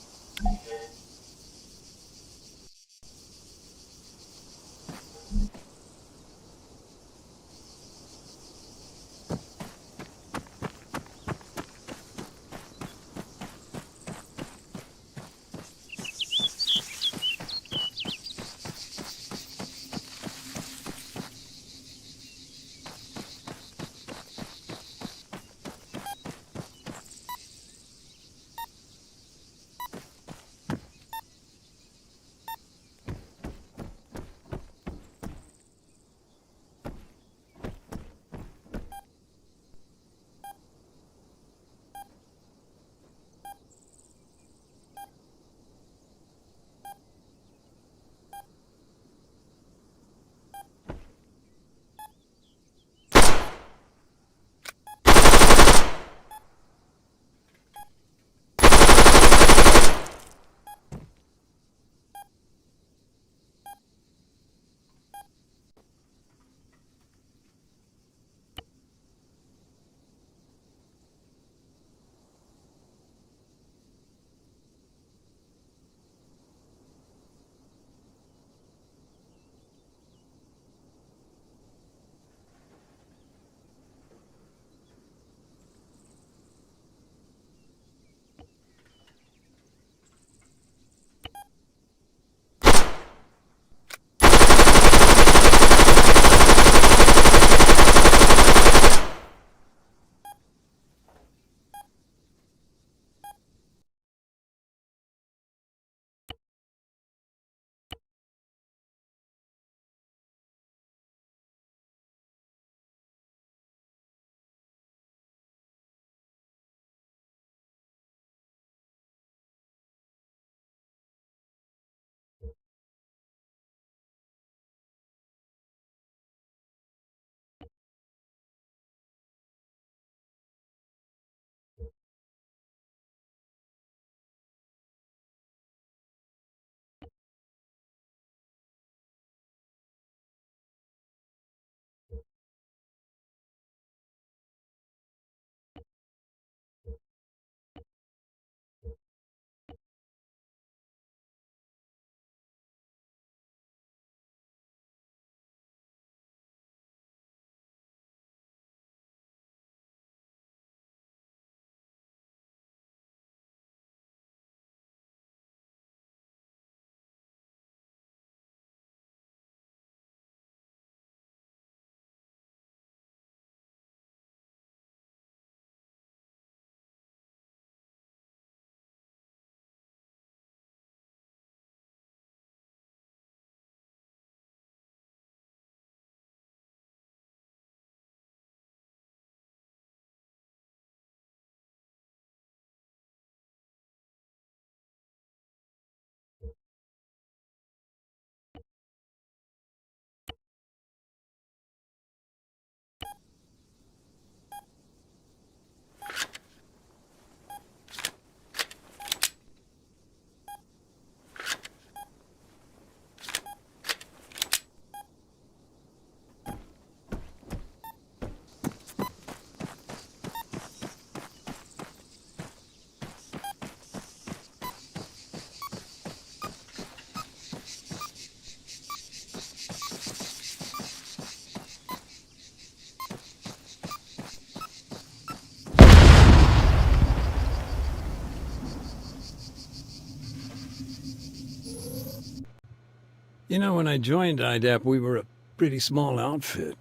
You know, when I joined IDAP, we were a pretty small outfit.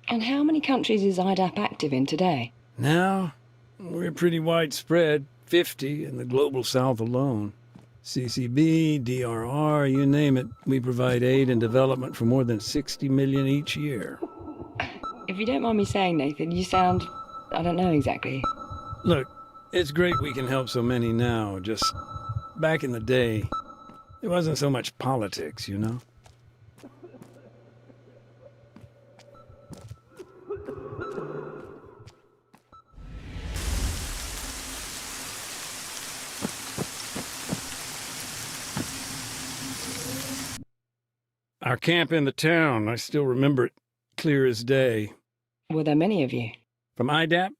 And how many countries is IDAP active in today? Now, we're pretty widespread, 50 in the global south alone. CCB, DRR, you name it, we provide aid and development for more than 60 million each year. If you don't mind me saying, Nathan, you sound... I don't know exactly. Look, it's great we can help so many now, just back in the day, it wasn't so much politics, you know? Our camp in the town, I still remember it clear as day. Were there many of you? From IDAP?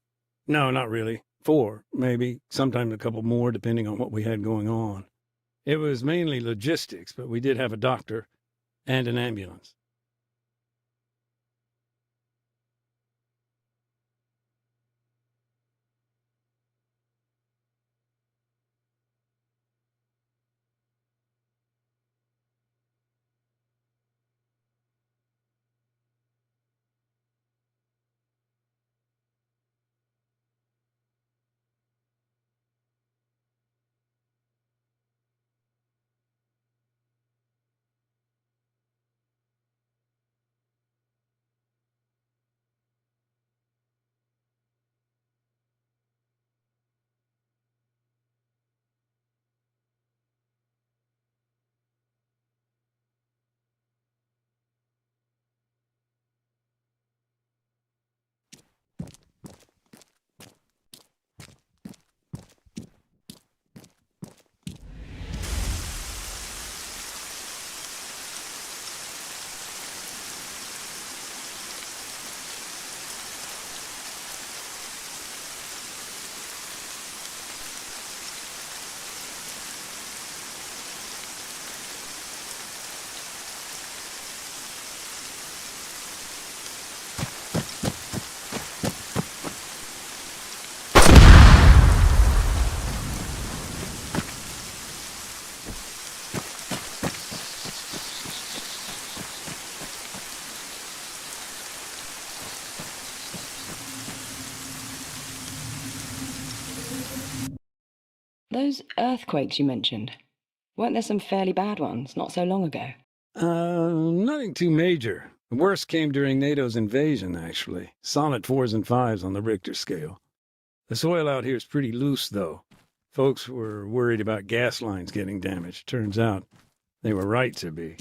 No, not really. 4, maybe, sometimes a couple more, depending on what we had going on. It was mainly logistics, but we did have a doctor and an ambulance. Those earthquakes you mentioned, weren't there some fairly bad ones not so long ago? Nothing too major. The worst came during NATO's invasion, actually. Solid 4s and 5s on the Richter scale. The soil out here is pretty loose, though. Folks were worried about gas lines getting damaged. Turns out they were right to be.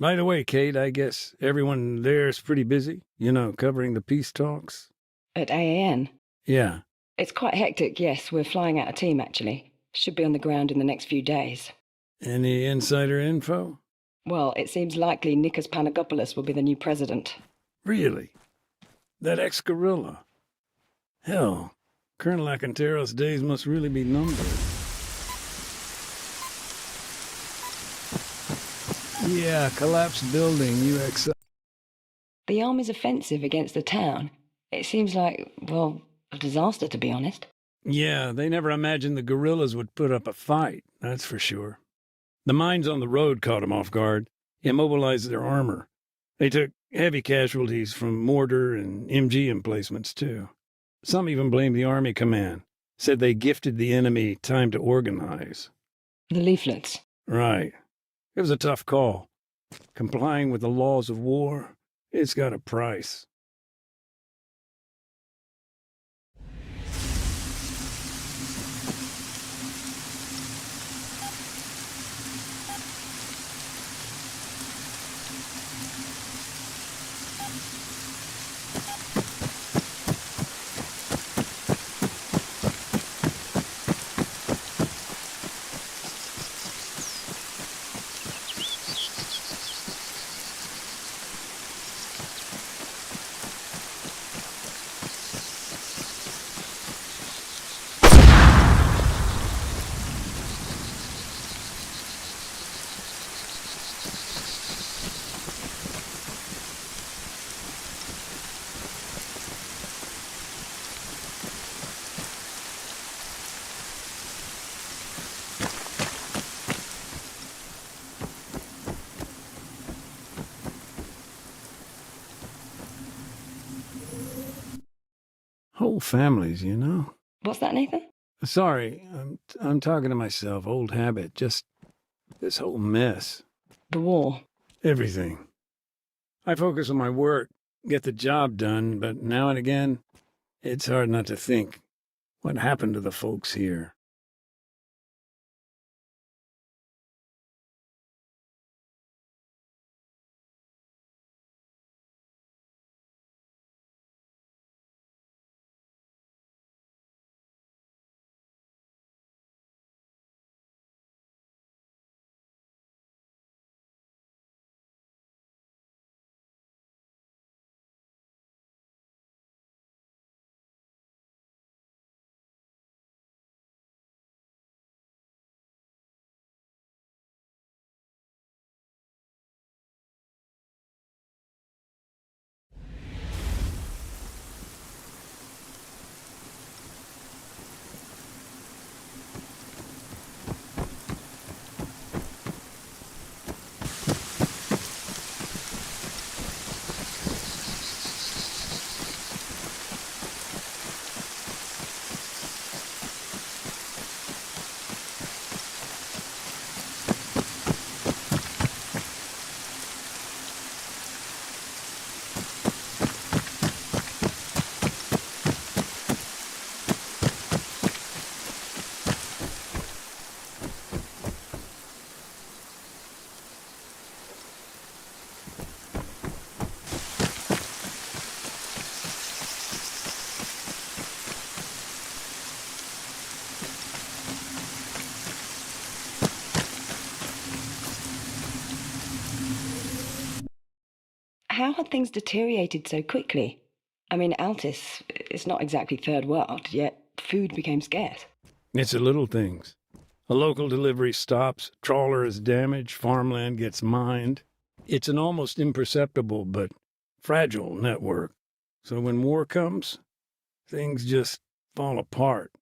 By the way, Kate, I guess everyone there's pretty busy, you know, covering the peace talks. At AAN? Yeah. It's quite hectic, yes. We're flying out a team, actually. Should be on the ground in the next few days. Any insider info? Well, it seems likely Nikos Panagopoulos will be the new president. Really? That ex-guerrilla? Hell, Colonel Acanteros' days must really be numbered. Yeah, collapsed building, UX. The Army's offensive against the town. It seems like, well, a disaster, to be honest. Yeah, they never imagined the guerrillas would put up a fight, that's for sure. The mines on the road caught them off guard, immobilized their armor. They took heavy casualties from mortar and MG emplacements, too. Some even blamed the Army command, said they gifted the enemy time to organize. The leaflets. Right. It was a tough call. Complying with the laws of war, it's got a price. whole families, you know? What's that, Nathan? Sorry, I'm talking to myself. Old habit. Just this whole mess. The war. Everything. I focus on my work, get the job done, but now and again, it's hard not to think. What happened to the folks here? How had things deteriorated so quickly? I mean, Altis is not exactly third world, yet food became scarce. It's the little things. A local delivery stops, trawler is damaged, farmland gets mined. It's an almost imperceptible but fragile network. So when war comes, things just fall apart.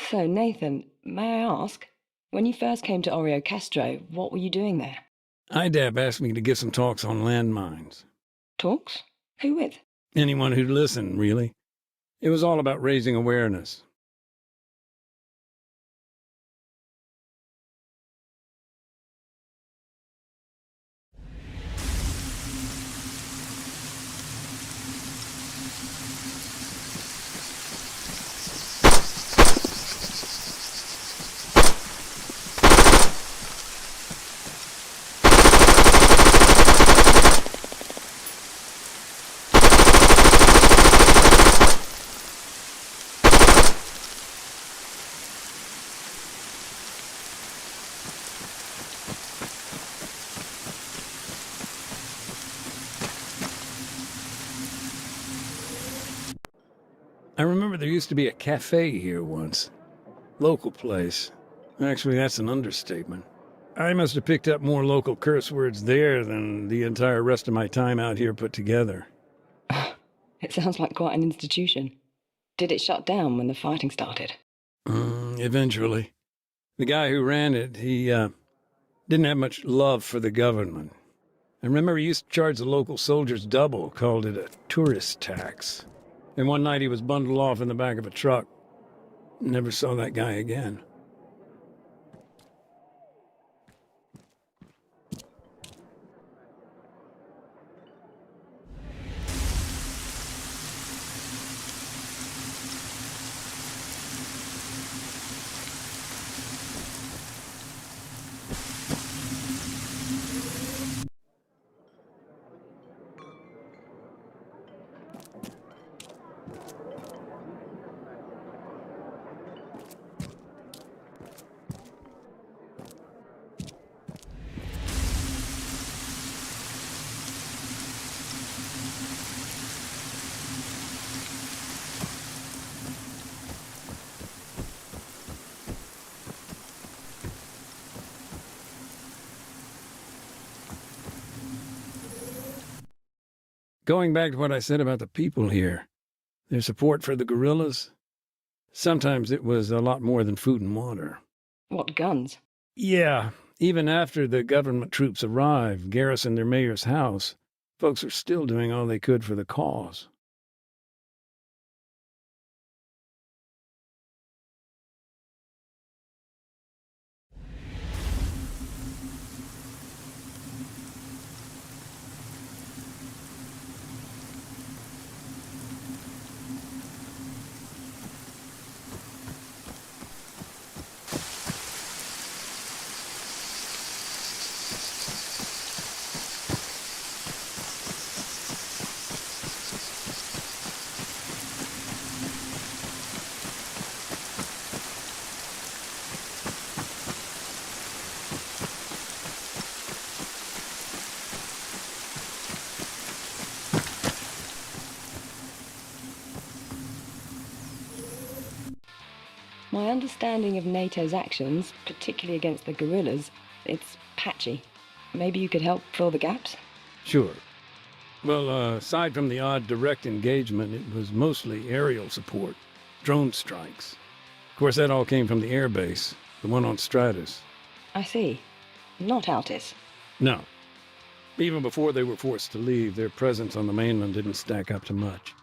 So, Nathan, may I ask, when you first came to Oreo Castro, what were you doing there? IDAP asked me to give some talks on landmines. Talks? Who with? Anyone who'd listen, really. It was all about raising awareness. I remember there used to be a cafe here once. Local place. Actually, that's an understatement. I must have picked up more local curse words there than the entire rest of my time out here put together. It sounds like quite an institution. Did it shut down when the fighting started? Eventually. The guy who ran it, he didn't have much love for the government. I remember he used to charge the local soldiers double, called it a tourist tax. And one night he was bundled off in the back of a truck. Never saw that guy again. Going back to what I said about the people here, their support for the guerrillas, sometimes it was a lot more than food and water. What, guns? Yeah, even after the government troops arrived, garrisoned their mayor's house, folks were still doing all they could for the cause. My understanding of NATO's actions, particularly against the guerrillas, it's patchy. Maybe you could help fill the gaps? Sure. Well, aside from the odd direct engagement, it was mostly aerial support, drone strikes. Of course, that all came from the air base, the one on Stratus. I see. Not Altis. No. Even before they were forced to leave, their presence on the mainland didn't stack up to much.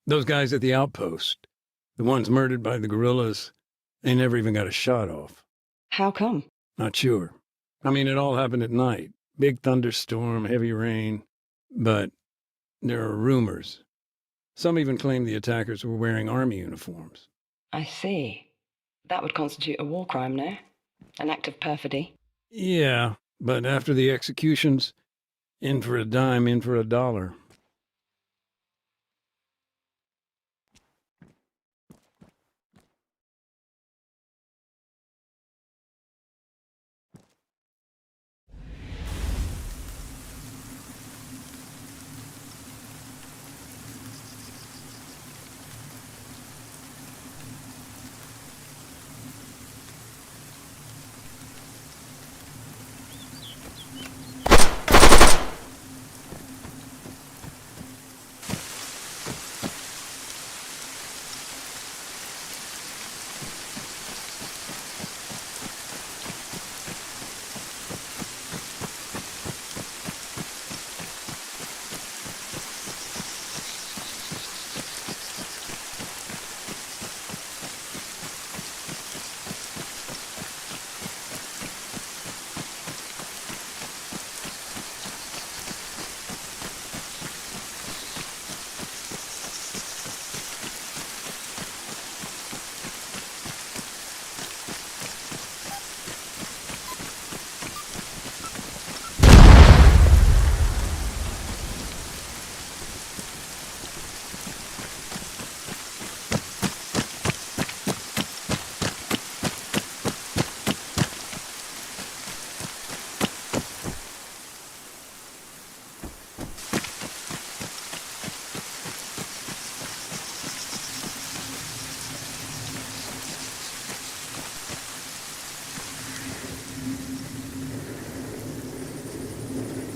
Those guys at the outpost, the ones murdered by the guerrillas, they never even got a shot off. How come? Not sure. I mean, it all happened at night. Big thunderstorm, heavy rain. But there are rumors. Some even claim the attackers were wearing army uniforms. I see. That would constitute a war crime, no? An act of perfidy. Yeah, but after the executions, in for a dime, in for a dollar.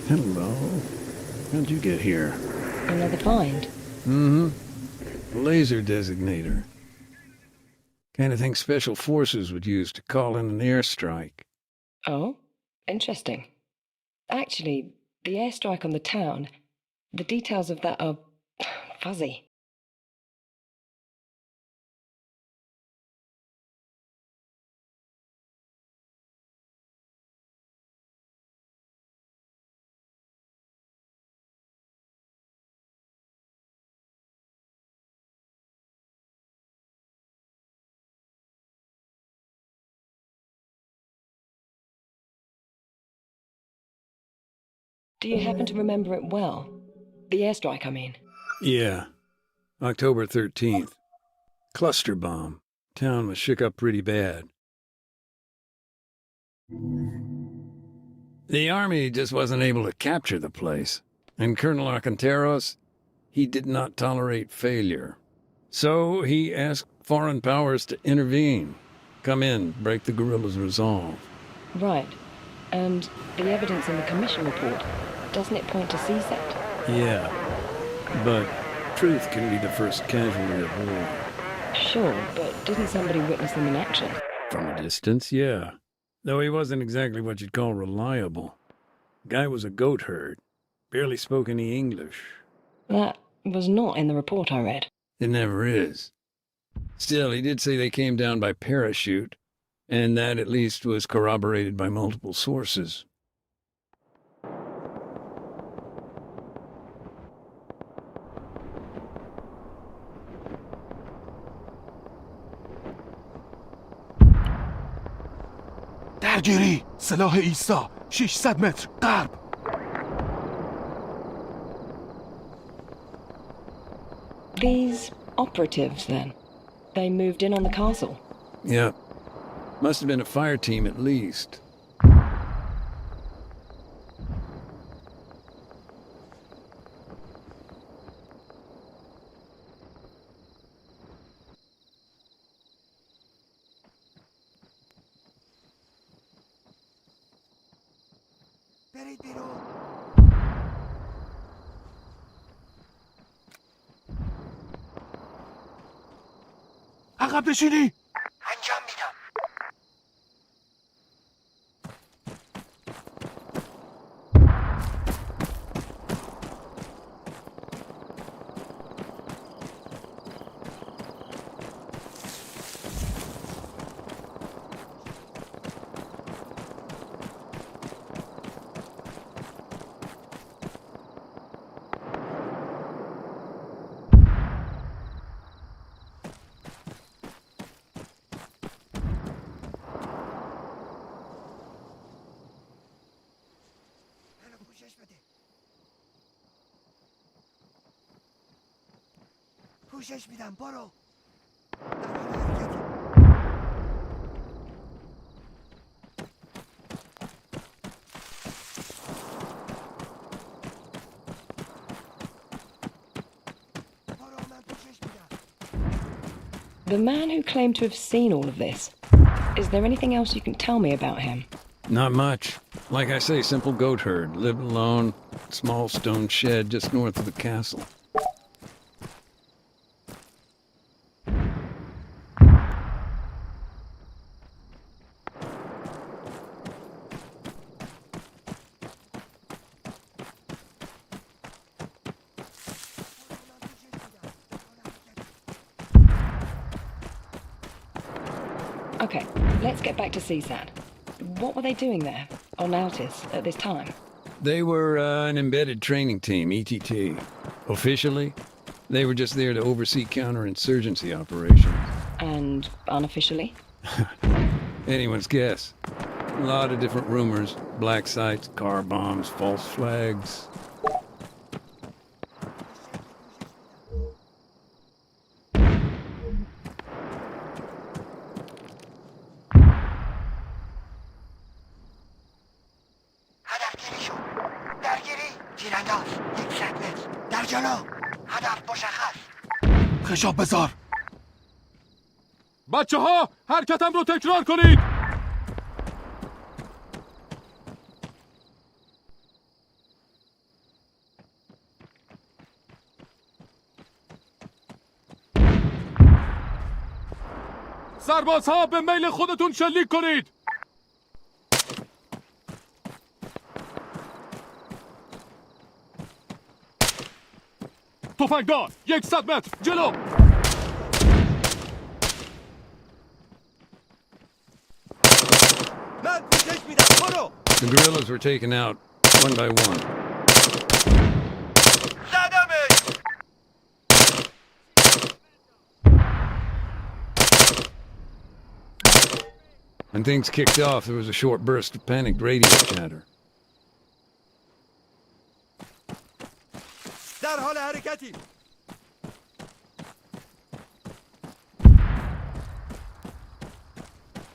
Hello. How'd you get here? Another find. Mm-hmm. Laser designator. Kind of thing special forces would use to call in an airstrike. Oh, interesting. Actually, the airstrike on the town, the details of that are fuzzy. Do you happen to remember it well? The airstrike, I mean. Yeah. October 13th. Cluster bomb. Town was shook up pretty bad. The army just wasn't able to capture the place. And Colonel Arcanteros, he did not tolerate failure. So he asked foreign powers to intervene. Come in, break the guerrillas' resolve. Right. And the evidence in the commission report, doesn't it point to CSAT? Yeah. But truth can be the first casualty of war. Sure, but didn't somebody witness them in action? From a distance, yeah. Though he wasn't exactly what you'd call reliable. Guy was a goat herd. Barely spoke any English. That was not in the report I read. It never is. Still, he did say they came down by parachute, and that at least was corroborated by multiple sources. درگیری سلاح ایسا 600 متر غرب. These operatives, then? They moved in on the castle? Yep. Must have been a fire team at least. عقب نشینی. انجام میدم. پوشش میدم برو. The man who claimed to have seen all of this, is there anything else you can tell me about him? Not much. Like I say, simple goat herd. Lived alone. Small stone shed just north of the castle. Okay, let's get back to CSAT. What were they doing there, on Altis, at this time? They were an embedded training team, ETT. Officially, they were just there to oversee counterinsurgency operations. And unofficially? Anyone's guess. A lot of different rumors. Black sites, car bombs, false flags. هدفگیری شد. درگیری تیرانداز 100 متر در جلو. هدف مشخص. خشاب بذار. بچه ها حرکتم رو تکرار کنید. سربازها به میل خودتون شلیک کنید. تفنگدار 100 متر جلو. من پوشش میدم برو. The guerrillas were taken out one by one. زدمش. When things kicked off, there was a short burst of panicked radio chatter. در حال حرکتی.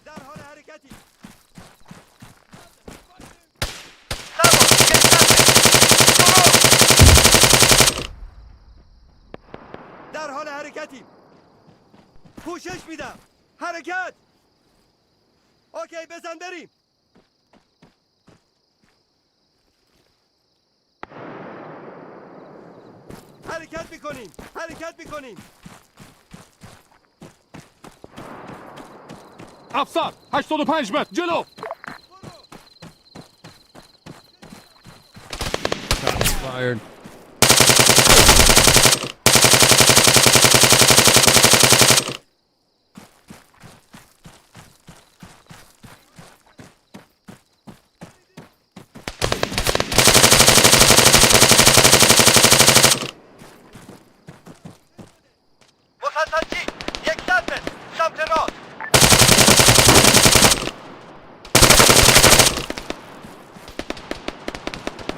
در حال حرکتی. در حال حرکتی. پوشش میدم. حرکت. اوکی بزن بریم. حرکت میکنیم. حرکت میکنیم. افسر 85 متر جلو. Shots fired. مسلسلچی 100 متر سمت راست.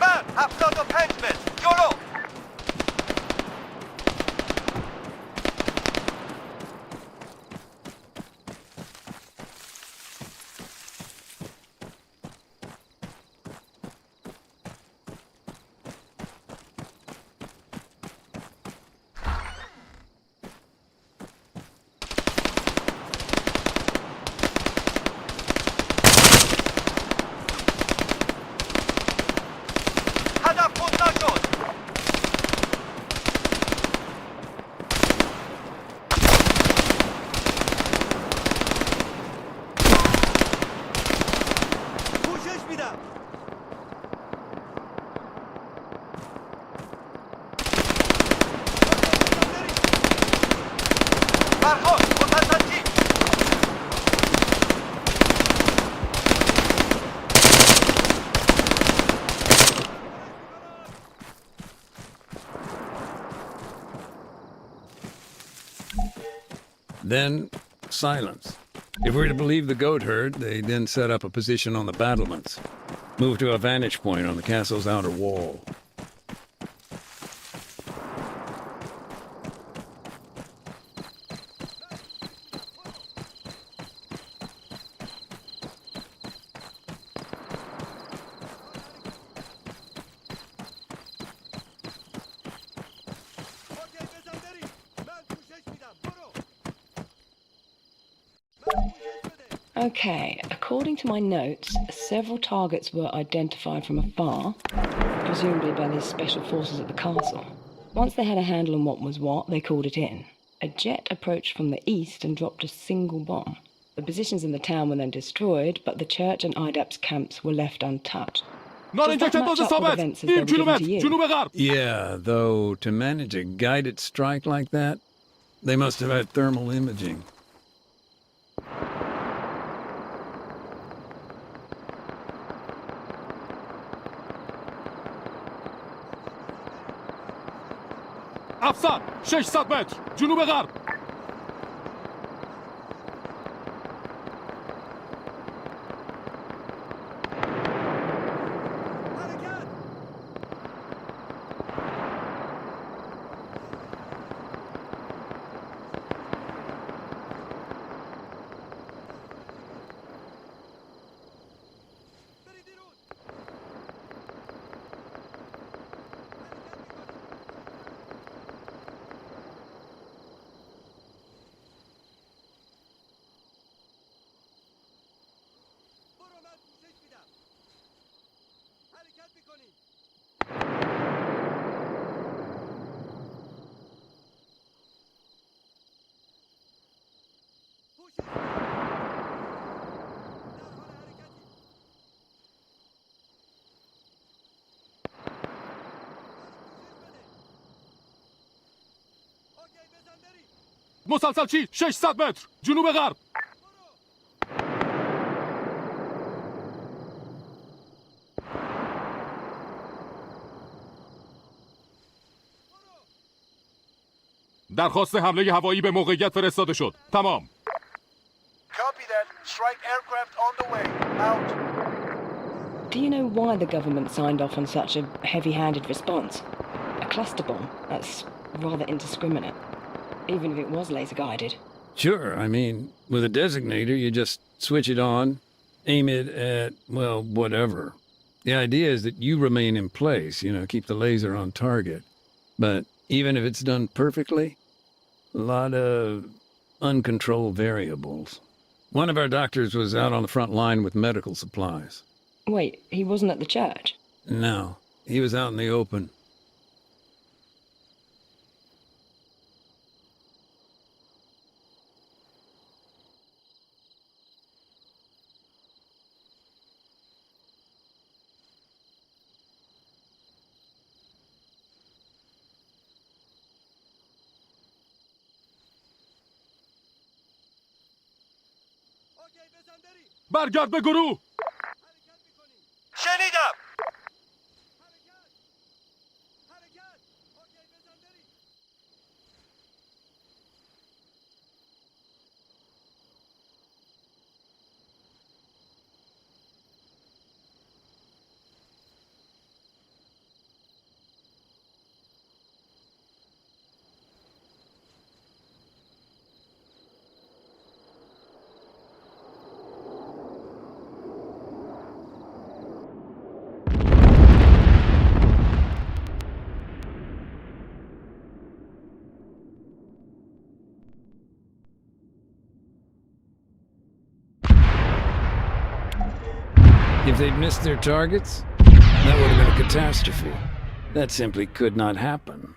من 75 متر جلو. هدف خونسا شد. پوشش میدم. برخورد مسلسلچی. Then, silence. If we're to believe the goat herd, they then set up a position on the battlements. Moved to a vantage point on the castle's outer wall. Okay, according to my notes, several targets were identified from afar, presumably by these special forces at the castle. Once they had a handle on what was what, they called it in. A jet approached from the east and dropped a single bomb. The positions in the town were then destroyed, but the church and IDAP's camps were left untouched. Does that match up with events as they were given to you? جنوب غرب. Yeah, though to manage a guided strike like that, they must have had thermal imaging. افسر 600 متر جنوب غرب. مسلسل چی 600 متر جنوب غرب. درخواست حمله هوایی به موقعیت فرستاده شد. تمام. Copy that. Strike aircraft on the way. Out. Do you know why the government signed off on such a heavy-handed response? A cluster bomb? That's rather indiscriminate, even if it was laser-guided. Sure, I mean, with a designator, you just switch it on, aim it at, well, whatever. The idea is that you remain in place, keep the laser on target. But even if it's done perfectly, a lot of uncontrolled variables. One of our doctors was out on the front line with medical supplies. Wait, he wasn't at the church? No, he was out in the open. برگرد به گروه. شنیدم. If they'd missed their targets, that would have been a catastrophe. That simply could not happen.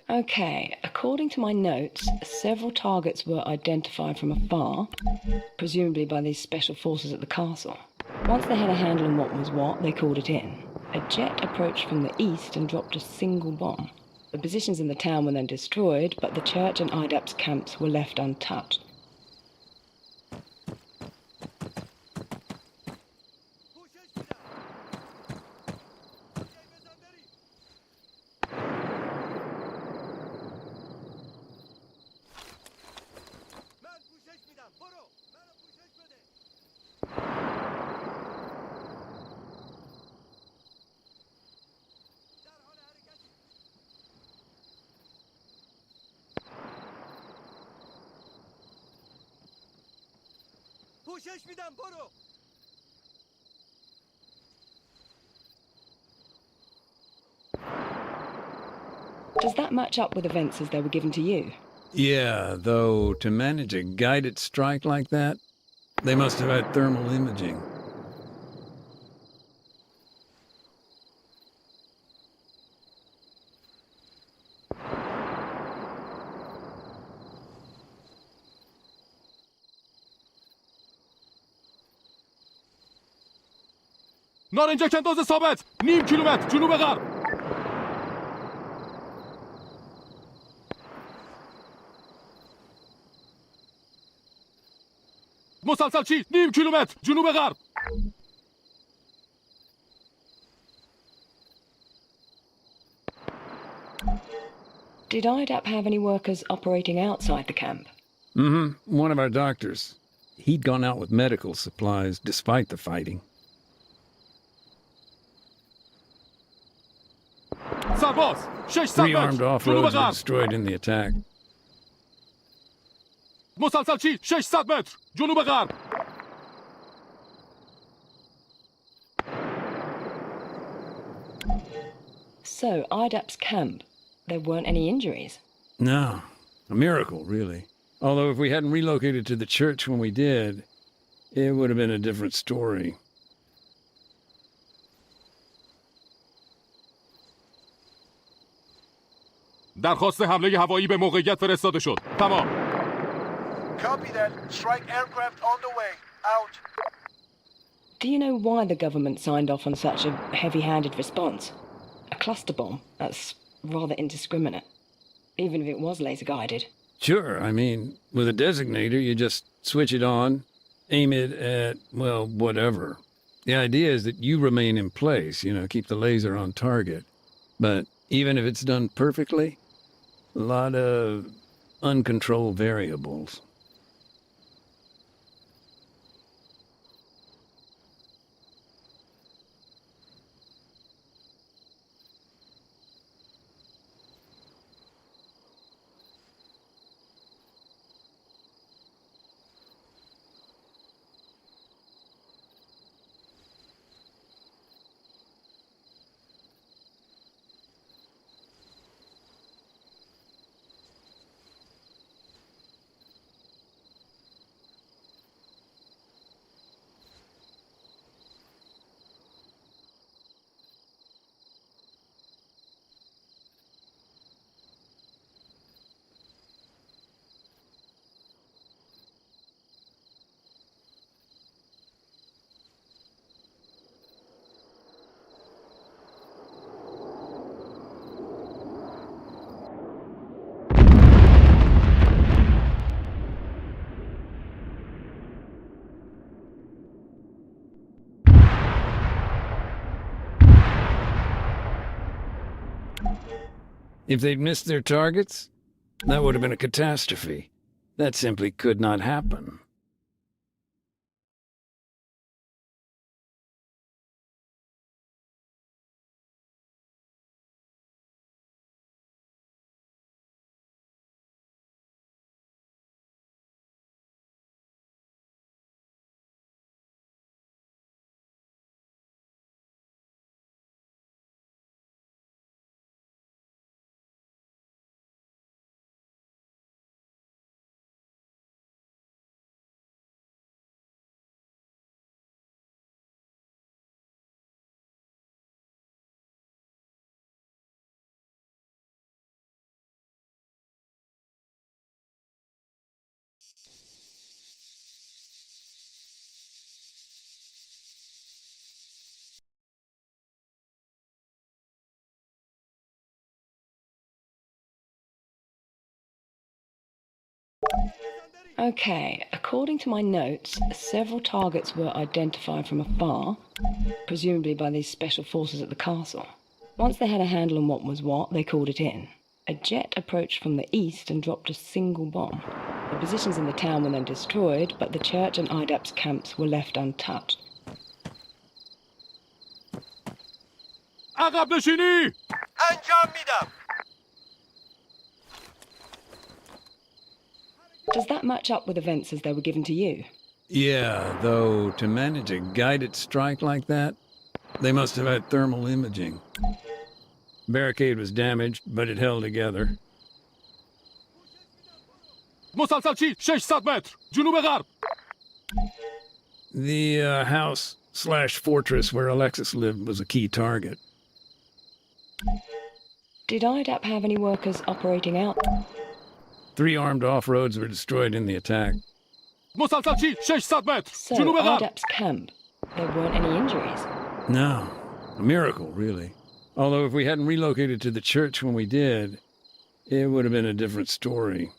Okay, according to my notes, several targets were identified from afar, presumably by these special forces at the castle. Once they had a handle on what was what, they called it in. A jet approached from the east and dropped a single bomb. The positions in the town were then destroyed, but the church and IDAP's camps were left untouched. Does that match up with events as they were given to you? Yeah, though to manage a guided strike like that, they must have had thermal imaging. نارنجک انداز ثابت 0.5 کیلومتر جنوب غرب. مسلسل چی 0.5 کیلومتر جنوب غرب. Did IDAP have any workers operating outside the camp? One of our doctors. He'd gone out with medical supplies despite the fighting. سرباز 600 Three armed متر جنوب off-roads were غرب. destroyed in the attack. مسلسل چی 600 متر جنوب غرب. So, IDAP's camp, there weren't any injuries? No, a miracle, really. Although if we hadn't relocated to the church when we did, it would have been a different story. درخواست حمله هوایی به موقعیت فرستاده شد. تمام. Copy that. Strike aircraft on the way. Out. Do you know why the government signed off on such a heavy-handed response? A cluster bomb? That's rather indiscriminate. Even if it was laser-guided. Sure, I mean, with a designator, you just switch it on, aim it at, well, whatever. The idea is that you remain in place, keep the laser on target. But even if it's done perfectly, a lot of uncontrolled variables. If they'd missed their targets, that would have been a catastrophe. That simply could not happen. Okay, according to my notes, several targets were identified from afar, presumably by these special forces at the castle. Once they had a handle on what was what, they called it in. A jet approached from the east and dropped a single bomb. The positions in the town were then destroyed, but the church and IDAP's camps were left untouched. عقب نشینی! انجام میدم. Does that match up with events as they were given to you? Yeah, though to manage a guided strike like that, they must have had thermal imaging. Barricade was damaged, but it held together. مسلسل چی؟ 600 متر! جنوب غرب! The house/fortress where Alexis lived was a key target. Did IDAP have any workers operating out? 3 armed off-roads were destroyed in the attack. مسلسل چی؟ 600 متر! So, جنوب غرب! IDAP's camp, there weren't any injuries? No, a miracle, really. Although if we hadn't relocated to the church when we did, it would have been a different story.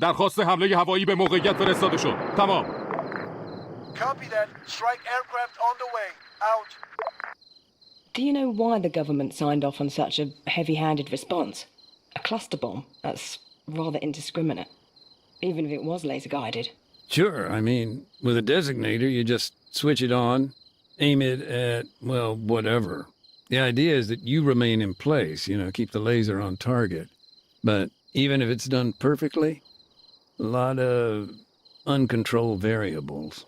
درخواست حمله هوایی به موقعیت فرستاده شد. تمام. Copy that. Strike aircraft on the way. Out. Do you know why the government signed off on such a heavy-handed response? A cluster bomb? That's rather indiscriminate. Even if it was laser-guided. Sure, I mean, with a designator, you just switch it on, aim it at, well, whatever. The idea is that you remain in place, keep the laser on target. But even if it's done perfectly, a lot of uncontrolled variables.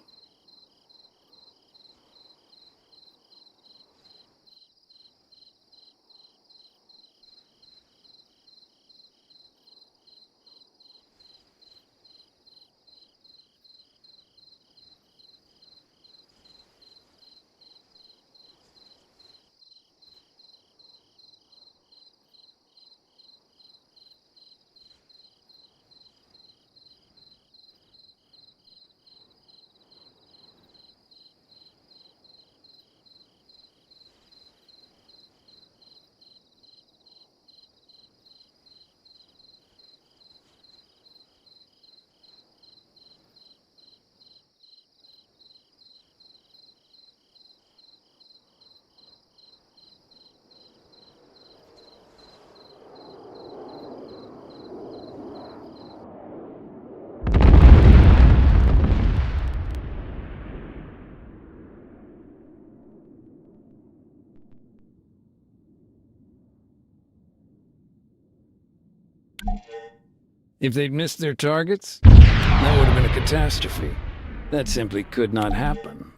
If they'd missed their targets, that would have been a catastrophe. That simply could not happen.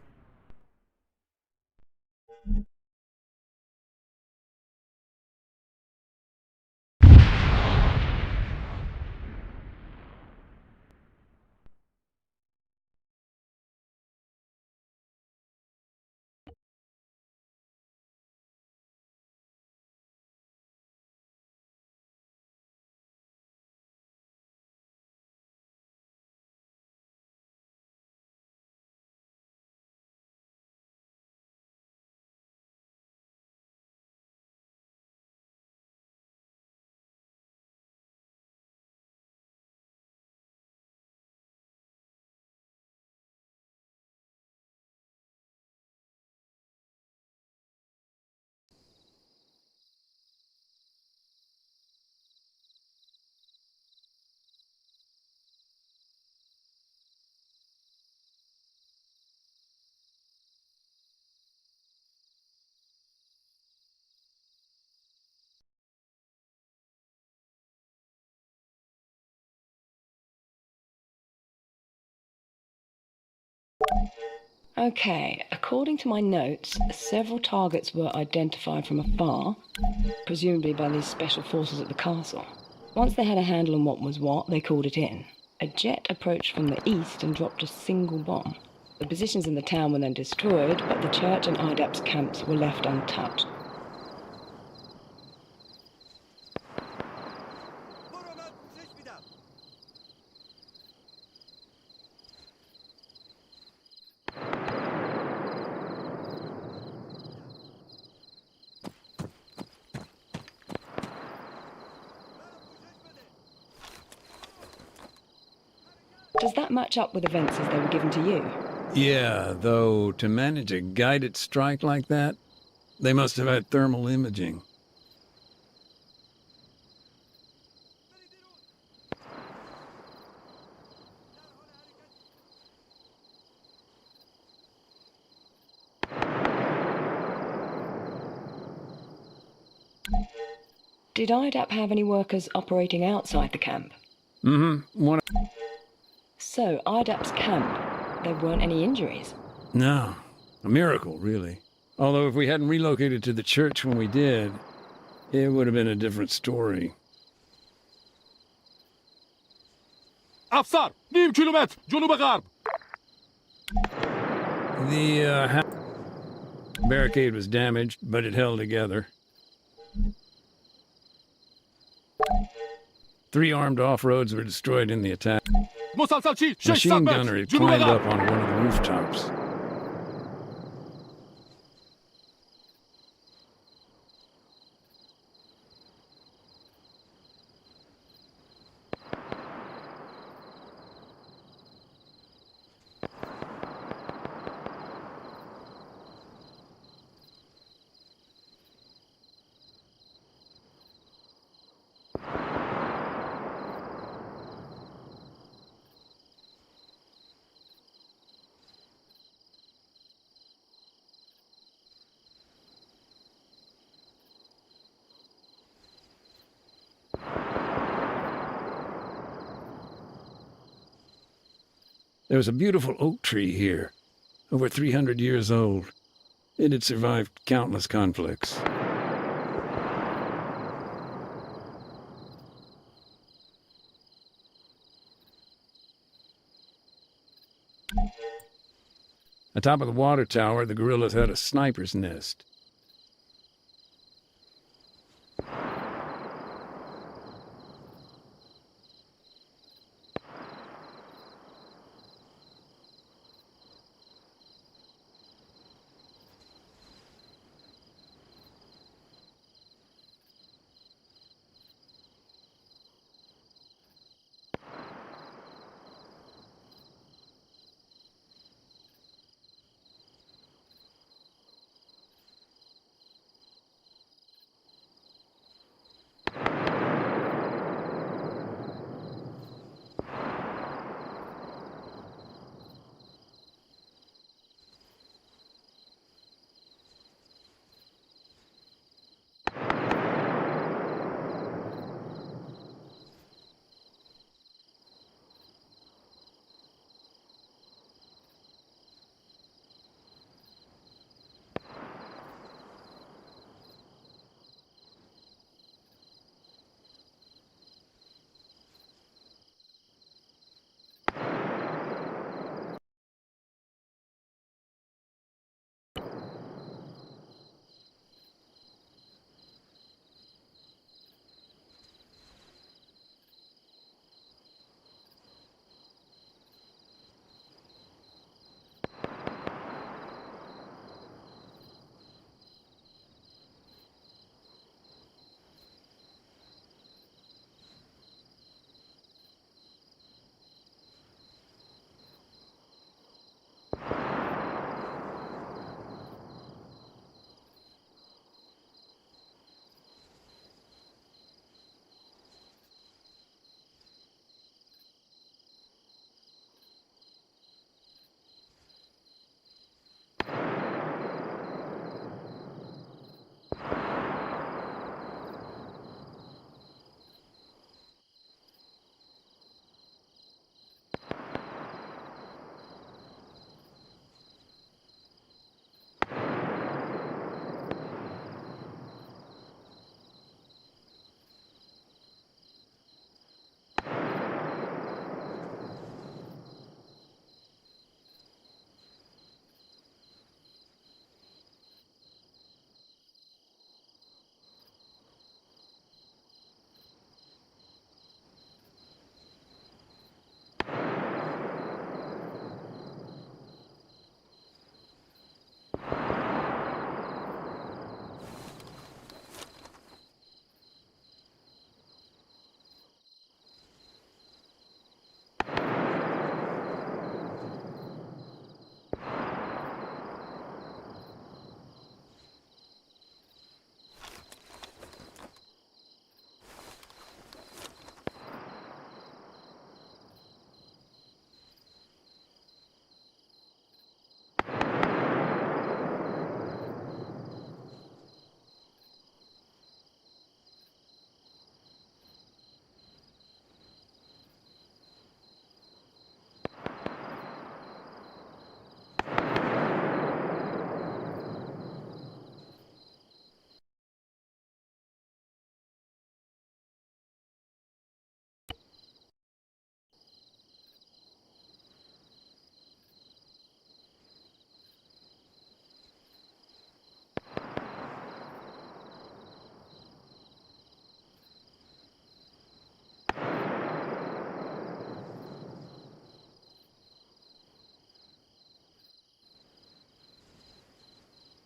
Okay, according to my notes, several targets were identified from afar, presumably by these special forces at the castle. Once they had a handle on what was what, they called it in. A jet approached from the east and dropped a single bomb. The positions in the town were then destroyed, but the church and IDAP's camps were left untouched. Does that match up with events as they were given to you? Yeah, though to manage a guided strike like that, they must have had thermal imaging. Did IDAP have any workers operating outside the camp? One. So, IDAP's camp, there weren't any injuries? No, a miracle, really. Although if we hadn't relocated to the church when we did, it would have been a different story. افسر نیم کیلومتر جنوب غرب. The barricade was damaged, but it held together. 3 armed off-roads were destroyed in the attack. مسلسل چی؟ 600 Machine gunner متر had جنوب climbed غرب. up on one of the rooftops. There was a beautiful oak tree here, over 300 years old. It had survived countless conflicts. Atop of the water tower, the guerrillas had a sniper's nest.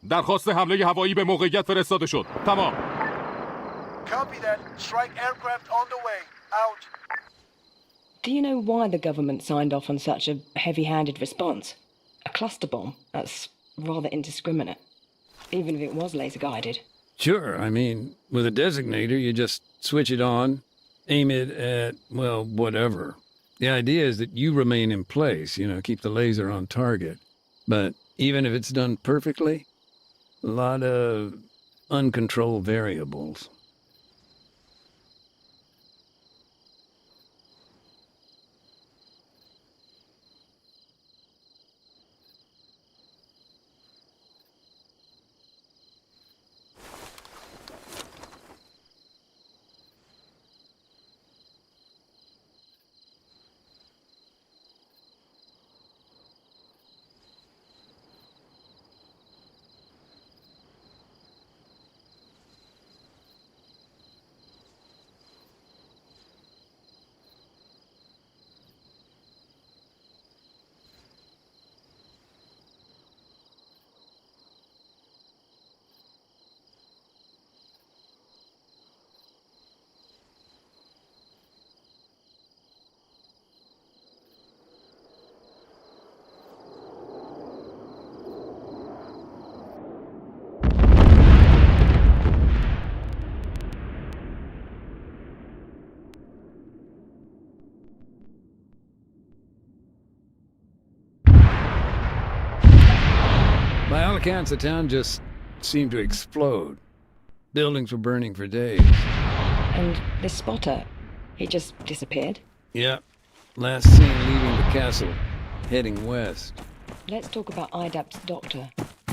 درخواست حمله هوایی به موقعیت فرستاده شد. تمام. Copy that. Strike aircraft on the way. Out. Do you know why the government signed off on such a heavy-handed response? A cluster bomb? That's rather indiscriminate. Even if it was laser-guided. Sure, I mean, with a designator, you just switch it on, aim it at, well, whatever. The idea is that you remain in place, keep the laser on target. But even if it's done perfectly, a lot of uncontrolled variables. By all accounts, the town just seemed to explode. Buildings were burning for days. And this spotter, he just disappeared? Yeah. Last seen leaving the castle, heading west. Let's talk about IDAP's doctor.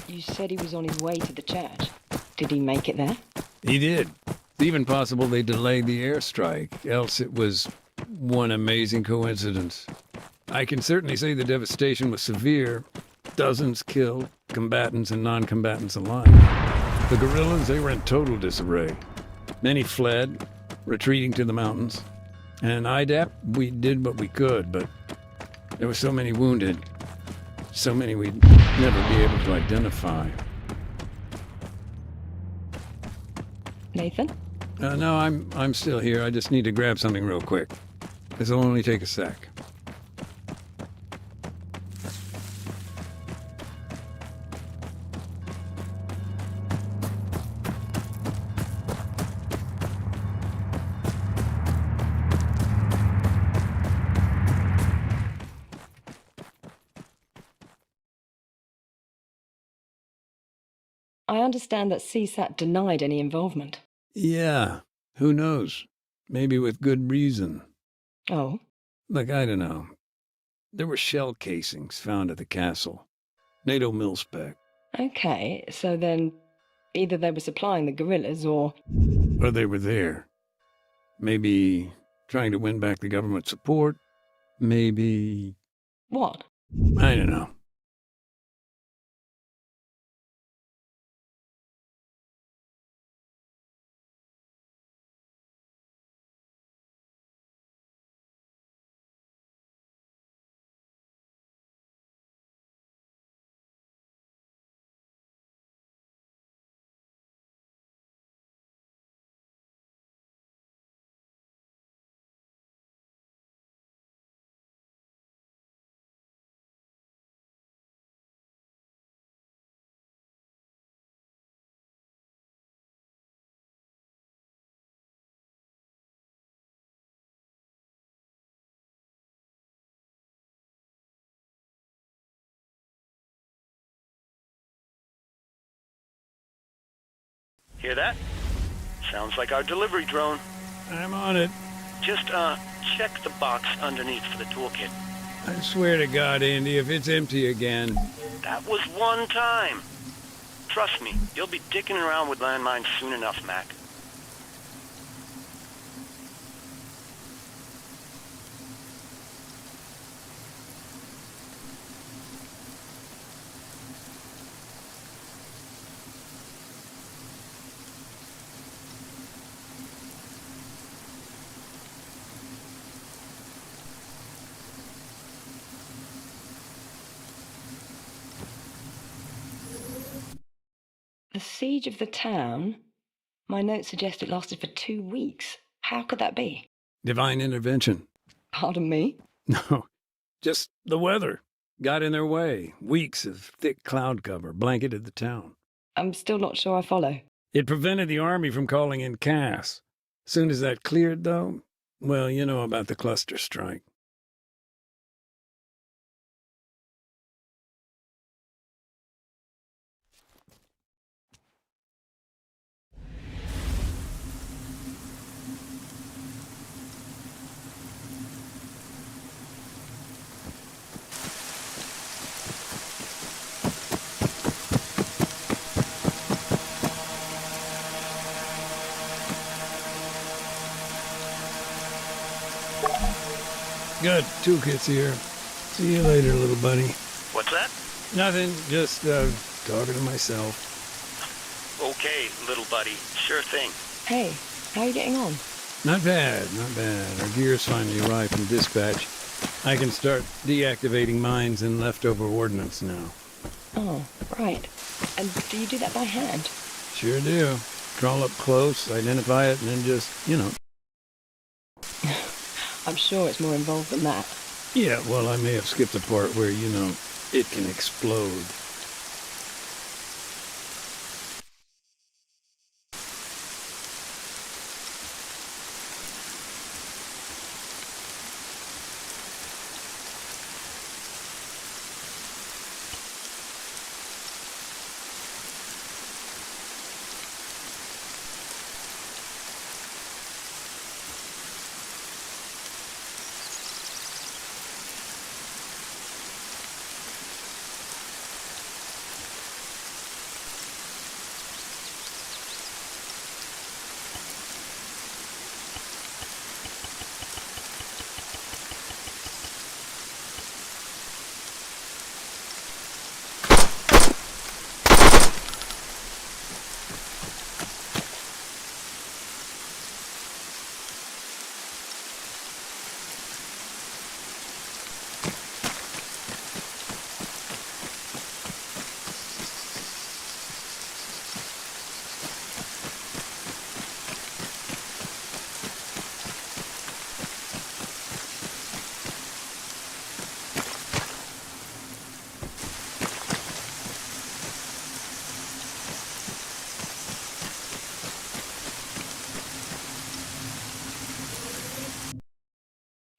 You said he was on his way to the church. Did he make it there? He did. It's even possible they delayed the airstrike, else it was one amazing coincidence. I can certainly say the devastation was severe. Dozens killed, combatants and non-combatants alike. The guerrillas, they were in total disarray. Many fled, retreating to the mountains. And IDAP, we did what we could, but there were so many wounded, so many we'd never be able to identify. Nathan? No, I'm still here. I just need to grab something real quick. This'll only take a sec. I understand that CSAT denied any involvement. Yeah, who knows? Maybe with good reason. Oh? Look, I don't know. There were shell casings found at the castle. NATO mil-spec. Okay, so then either they were supplying the guerrillas or... Or they were there. Maybe trying to win back the government support. Maybe... What? I don't know. Hear that? Sounds like our delivery drone. I'm on it. Just, check the box underneath for the toolkit. I swear to God, Andy, if it's empty again... That was one time. Trust me, you'll be dicking around with landmines soon enough, Mac. siege of the town? My notes suggest it lasted for 2 weeks. How could that be? Divine intervention. Pardon me? No, just the weather. Got in their way. Weeks of thick cloud cover blanketed the town. I'm still not sure I follow. It prevented the army from calling in Cass. Soon as that cleared, though, well, you know about the cluster strike. Good. Toolkit's here. See you later, little buddy. What's that? Nothing. Just, talking to myself. Okay, little buddy. Sure thing. Hey, how are you getting on? Not bad, not bad. Our gear's finally arrived from dispatch. I can start deactivating mines and leftover ordnance now. Oh, right. And do you do that by hand? Sure do. Crawl up close, identify it, and then just, I'm sure it's more involved than that. Yeah, well, I may have skipped the part where, it can explode.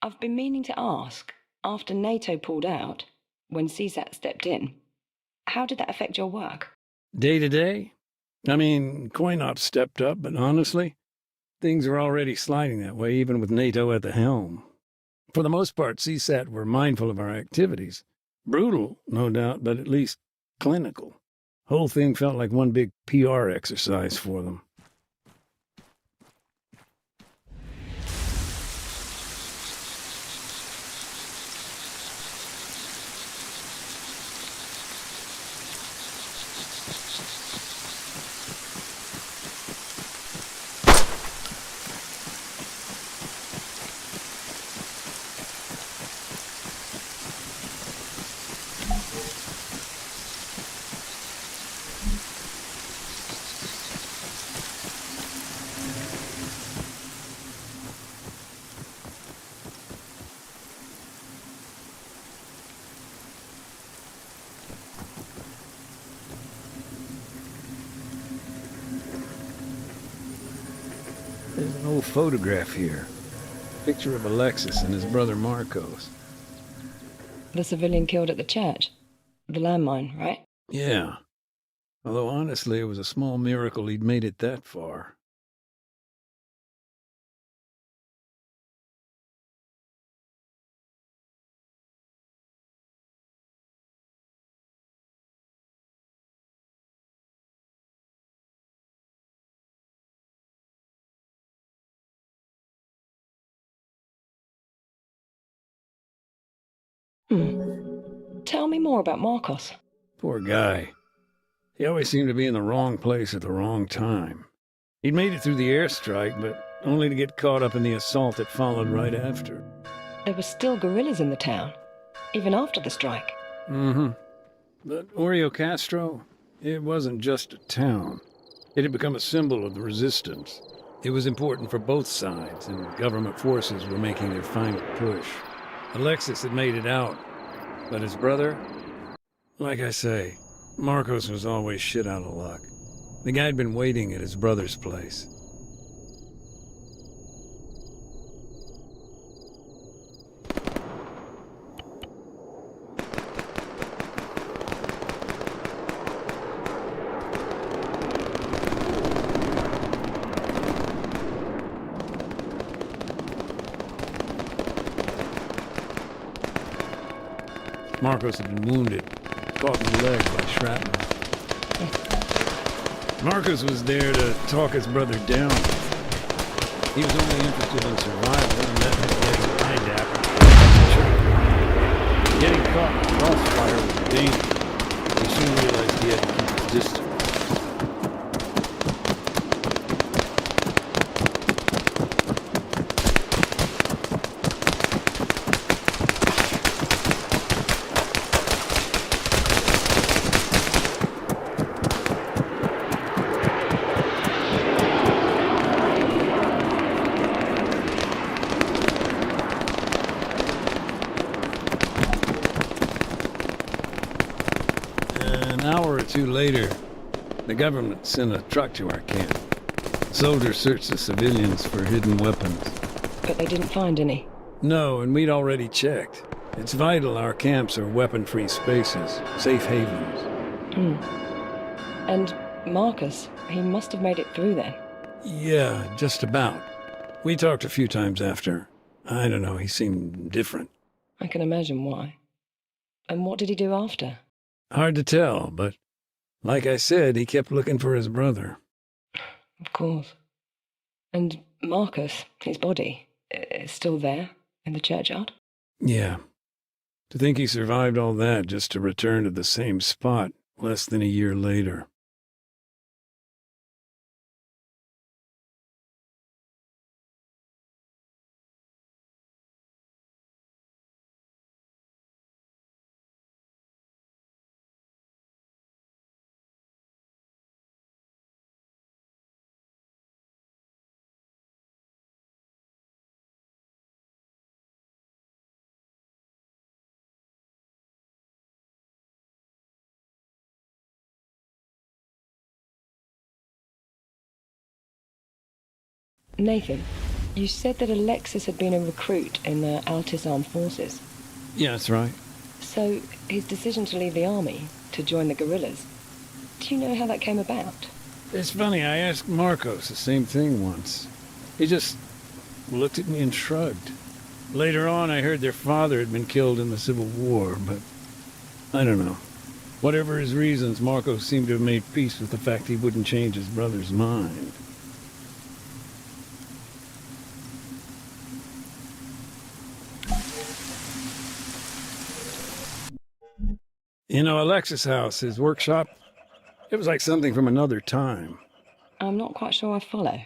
I've been meaning to ask, after NATO pulled out, when CSAT stepped in, how did that affect your work? Day to day? I mean, CoinOps stepped up, but honestly, things are already sliding that way, even with NATO at the helm. For the most part, CSAT were mindful of our activities. Brutal, no doubt, but at least clinical. Whole thing felt like one big PR exercise for them. There's an old photograph here. Picture of Alexis and his brother Marcos. The civilian killed at the church. The landmine, right? Yeah. Although honestly, it was a small miracle he'd made it that far. Tell me more about Marcos. Poor guy. He always seemed to be in the wrong place at the wrong time. He'd made it through the airstrike, but only to get caught up in the assault that followed right after. There were still guerrillas in the town, even after the strike. Mm-hmm. But Oreo Castro, It wasn't just a town. It had become a symbol of the resistance. It was important for both sides, and government forces were making their final push. Alexis had made it out, but his brother? Like I say, Marcos was always shit out of luck. The guy had been waiting at his brother's place. Marcos had been wounded, caught in the leg by shrapnel. Marcos was there to talk his brother down. He was only interested in survival, and that meant getting lined after. Getting caught in crossfire was dangerous. He soon realized he had to keep his distance. An hour or two later, the government sent a truck to our camp. Soldiers searched the civilians for hidden weapons. But they didn't find any. No, and we'd already checked. It's vital our camps are weapon-free spaces, safe havens. And Marcus, he must have made it through then. Yeah, just about. We talked a few times after. I don't know, he seemed different. I can imagine why. And what did he do after? Hard to tell, but like I said, he kept looking for his brother. Of course. And Marcus, his body, is still there in the churchyard? Yeah. To think he survived all that just to return to the same spot less than a year later. Nathan, you said that Alexis had been a recruit in the Altis Armed Forces. Yeah, that's right. So his decision to leave the army, to join the guerrillas, do you know how that came about? It's funny, I asked Marcos the same thing once. He just looked at me and shrugged. Later on, I heard their father had been killed in the Civil War, but I don't know. Whatever his reasons, Marcos seemed to have made peace with the fact he wouldn't change his brother's mind. You know, Alexis' house, his workshop, it was like something from another time. I'm not quite sure I follow.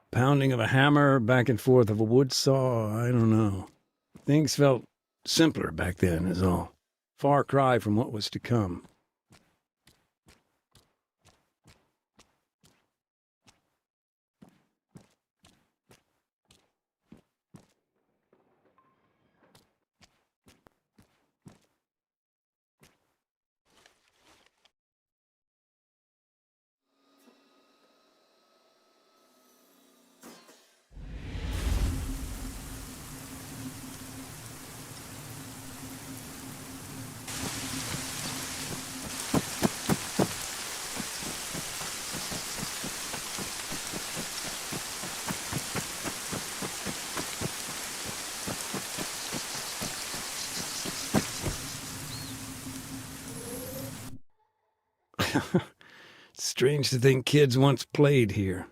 Pounding of a hammer, back and forth of a wood saw, I don't know. Things felt simpler back then, is all. Far cry from what was to come. It's strange to think kids once played here.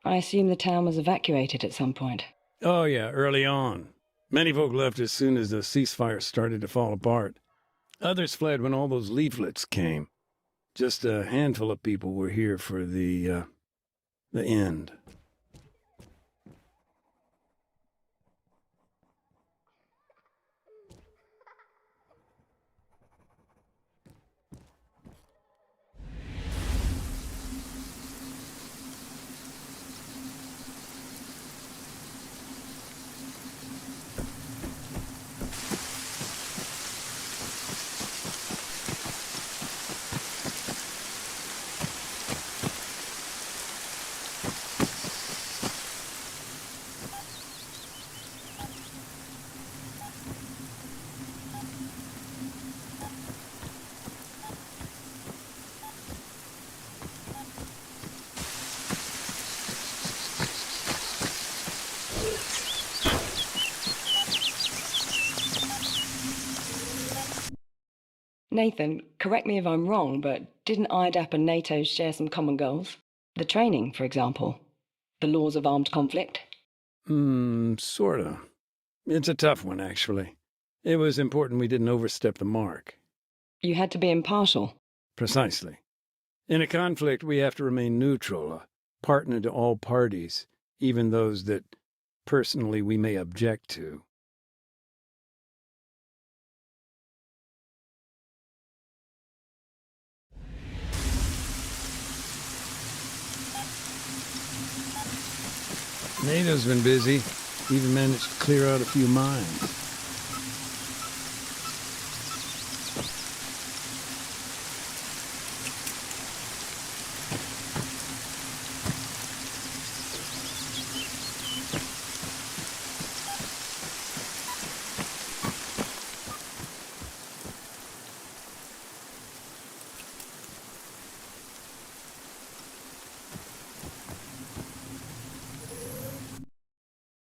I assume the town was evacuated at some point. Oh yeah, early on. Many folk left as soon as the ceasefire started to fall apart. Others fled when all those leaflets came. Just a handful of people were here for the end. Nathan, correct me if I'm wrong, but didn't IDAP and NATO share some common goals? The training, for example. The laws of armed conflict? Sorta. It's a tough one, actually. It was important we didn't overstep the mark. You had to be impartial. Precisely. In a conflict, we have to remain neutral, a partner to all parties, even those that, personally, we may object to. NATO's been busy. Even managed to clear out a few mines.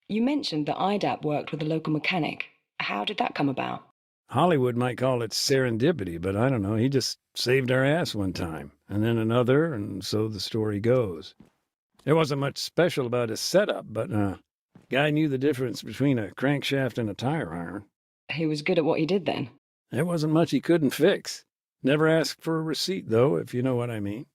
You mentioned that IDAP worked with a local mechanic. How did that come about? Hollywood might call it serendipity, but I don't know. He just saved our ass one time, and then another, and so the story goes. There wasn't much special about his setup, but guy knew the difference between a crankshaft and a tire iron. He was good at what he did then? There wasn't much he couldn't fix. Never asked for a receipt, though, if you know what I mean.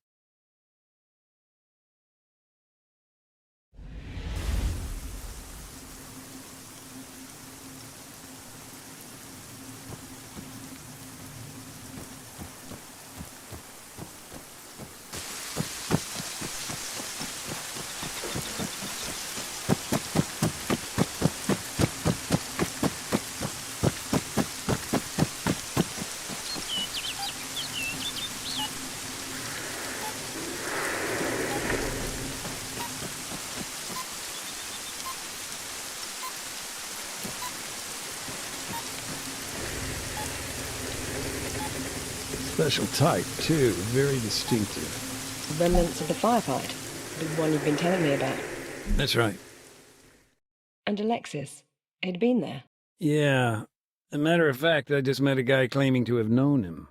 Special type, too. Very distinctive. Remnants of the firefight? The one you've been telling me about? That's right. And Alexis? He'd been there? Yeah. As a matter of fact, I just met a guy claiming to have known him.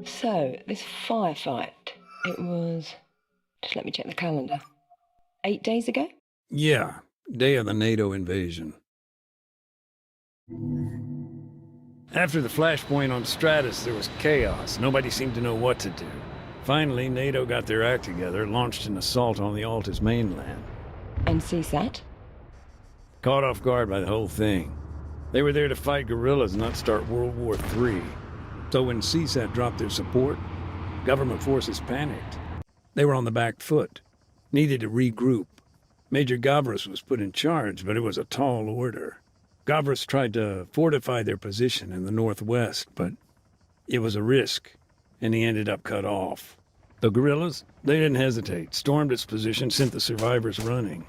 So, this firefight, it was... Just let me check the calendar. 8 days ago? Yeah. Day of the NATO invasion. After the flashpoint on Stratus, there was chaos. Nobody seemed to know what to do. Finally, NATO got their act together, launched an assault on the Alta's mainland. And CSAT? Caught off guard by the whole thing. They were there to fight guerrillas, not start World War III. So when CSAT dropped their support, government forces panicked. They were on the back foot, needed to regroup. Major Gavras was put in charge, but it was a tall order. Gavras tried to fortify their position in the northwest, but it was a risk, and he ended up cut off. The guerrillas, they didn't hesitate, stormed its position, sent the survivors running.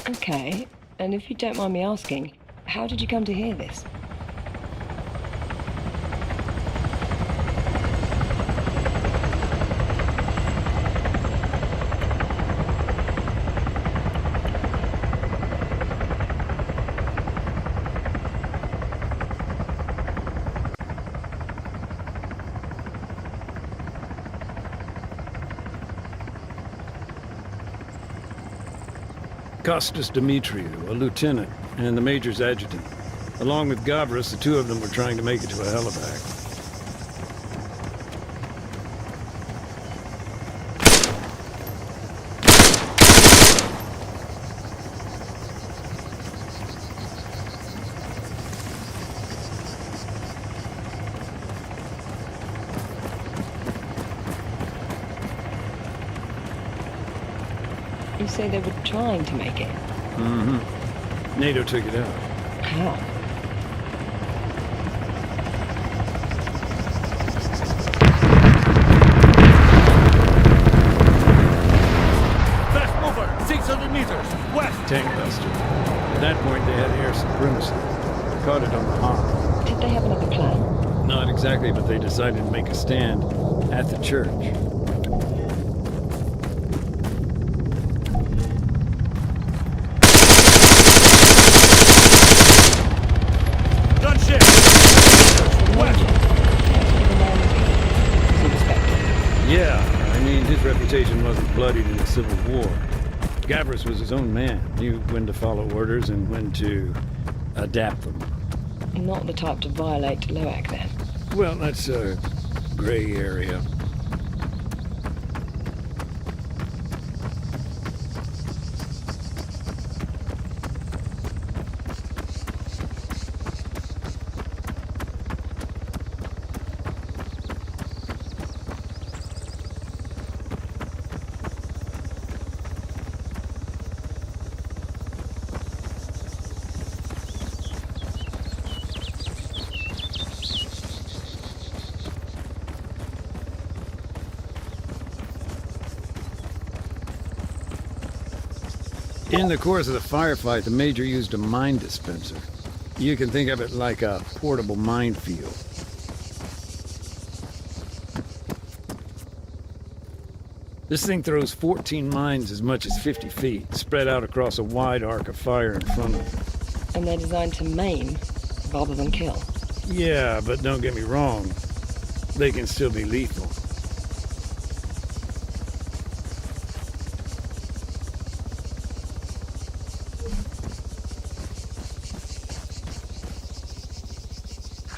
Okay, and if you don't mind me asking, how did you come to hear this? Costas Dimitriou, a lieutenant, and the major's adjutant. Along with Gavras, the two of them were trying to make it to a helivac. You say they were trying to make it? Mm-hmm. NATO took it out. How? Fast mover, 600 meters. tank buster. At that point, they had air supremacy. Caught it on the hop. Did they have another plan? Not exactly, but they decided to make a stand at the church. Gunship! Yeah, I mean, his reputation wasn't bloodied in the Civil War. Gavris was his own man, knew when to follow orders and when to adapt them. Not the type to violate Loak, then. Well, that's a gray area. In the course of the firefight, the Major used a mine dispenser. You can think of it like a portable minefield. This thing throws 14 mines as much as 50 feet, spread out across a wide arc of fire in front of them. And they're designed to maim rather than kill. Yeah, but don't get me wrong. They can still be lethal.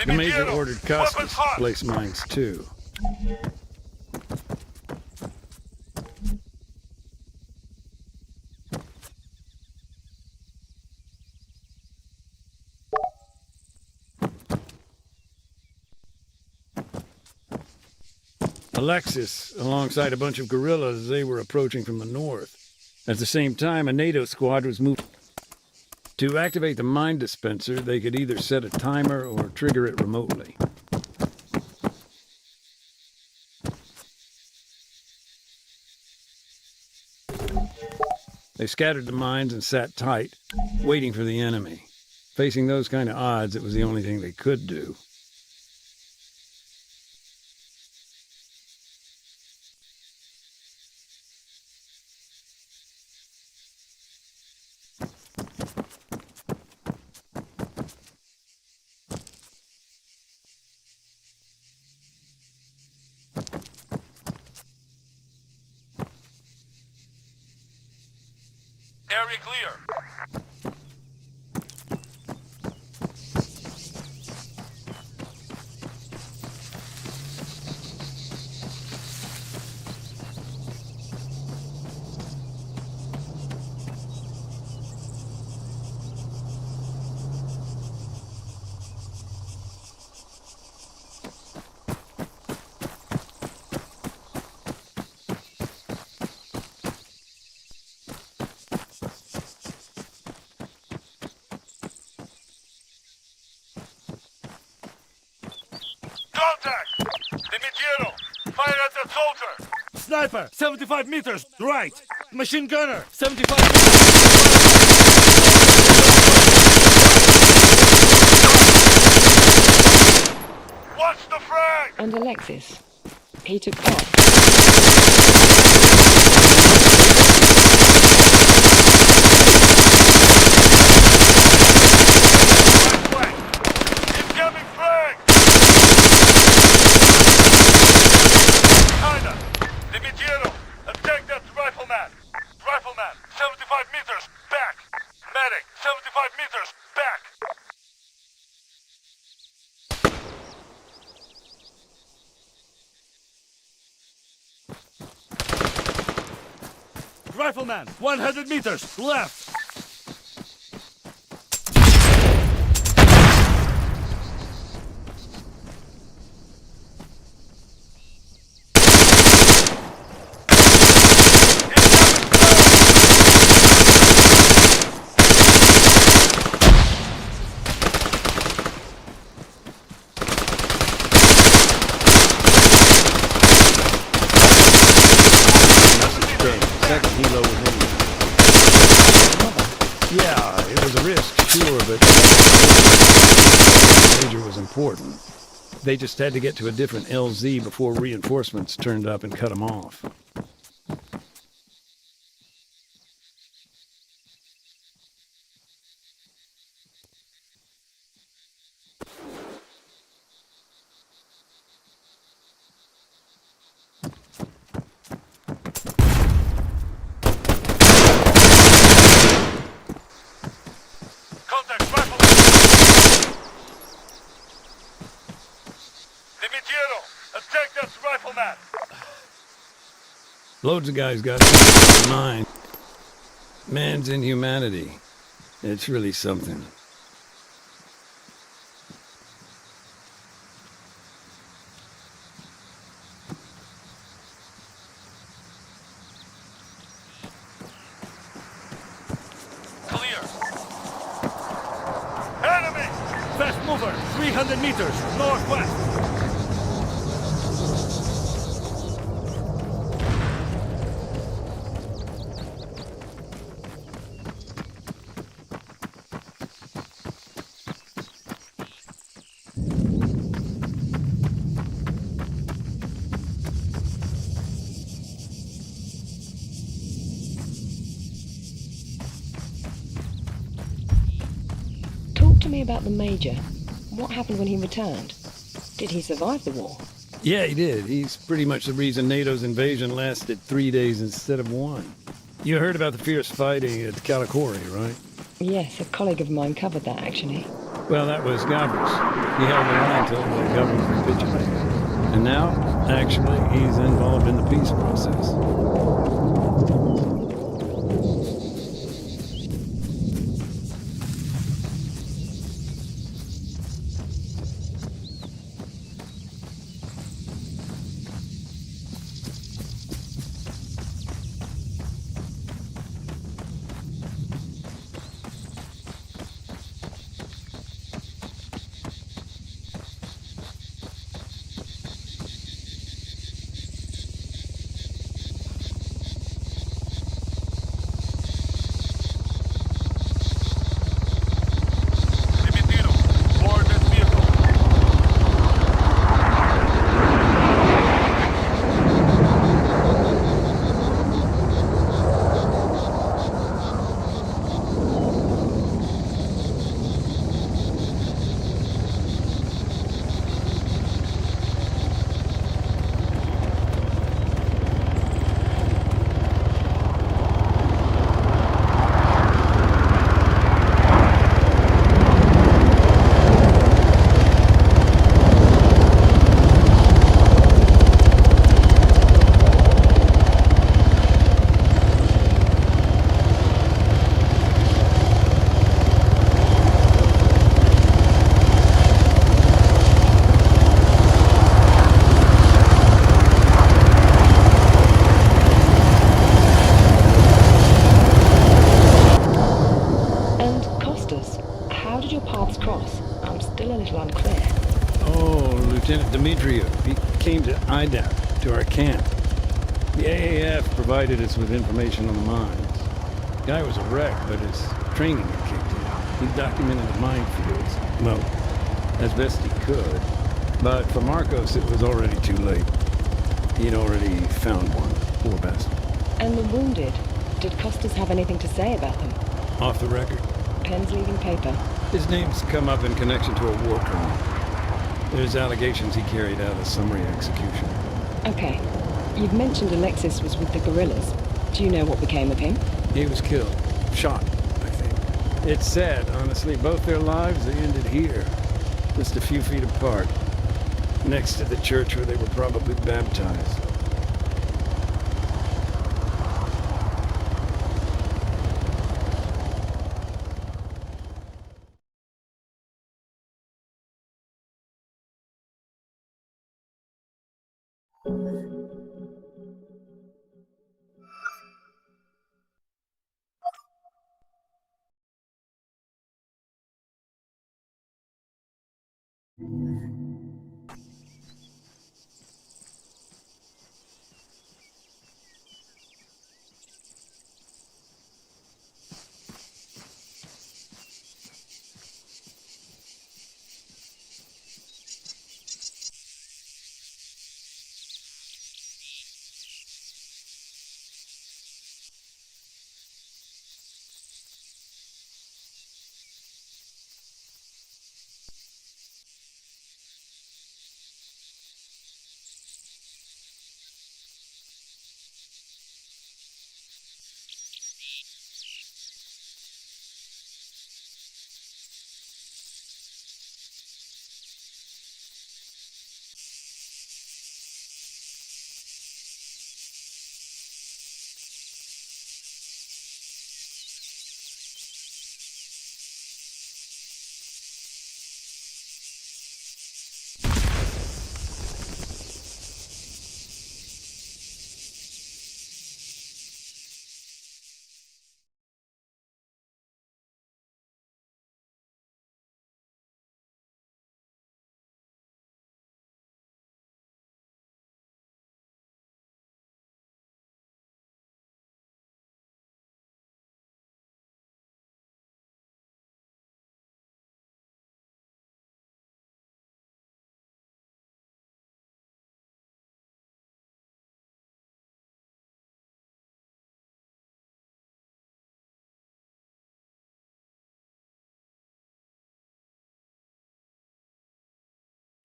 The Major ordered Costas to place mines too. Alexis, alongside a bunch of guerrillas, they were approaching from the north. At the same time, a NATO squad was moving. To activate the mine dispenser, they could either set a timer or trigger it remotely. They scattered the mines and sat tight, waiting for the enemy. Facing those kind of odds, it was the only thing they could do. Area clear. Contact! Dimitiero! Fire at the soldier! Sniper, 75 meters, right. Machine gunner, 75 meters. Watch the frag! And Alexis, he took part. Incoming frag! Kinda! Dimitiero! Attack that rifleman! Rifleman, 75 meters, back! Medic, 75 meters, back! Rifleman, 100 meters, left. Second helo was in. Yeah, it was a risk, sure, but the major was important. They just had to get to a different LZ before reinforcements turned up and cut them off. Contact rifleman! Dimitiero! Attack that rifleman! Loads of guys got in mind. Man's inhumanity. It's really something. Clear! Enemy! Fast mover! 300 meters, northwest! Talk to me about the Major. What happened when he returned? Did he survive the war? Yeah, he did. He's pretty much the reason NATO's invasion lasted 3 days instead of 1. You heard about the fierce fighting at Karakori, right? Yes, a colleague of mine covered that, actually. Well, that was Gavris. He held the line until the government capitulated. And now, actually, he's involved in the peace process. Dimitiero, board this vehicle. And Costas, how did your paths cross? I'm still a little unclear. Oh, Lieutenant Dimitriou. He came to IDAP, to our camp. The AAF provided us with information on the mines. The guy was a wreck, but his training had kicked in. He documented the minefields. Well, as best he could. But for Marcos, it was already too late. He'd already found one. Poor bastard. And the wounded? Did Costas have anything to say about them? Off the record. Pens leaving paper. His name's come up in connection to a war criminal. There's allegations he carried out a summary execution. Okay. You've mentioned Alexis was with the guerrillas. Do you know what became of him? He was killed. Shot, I think. It's sad, honestly. Both their lives, they ended here. Just a few feet apart. Next to the church where they were probably baptized.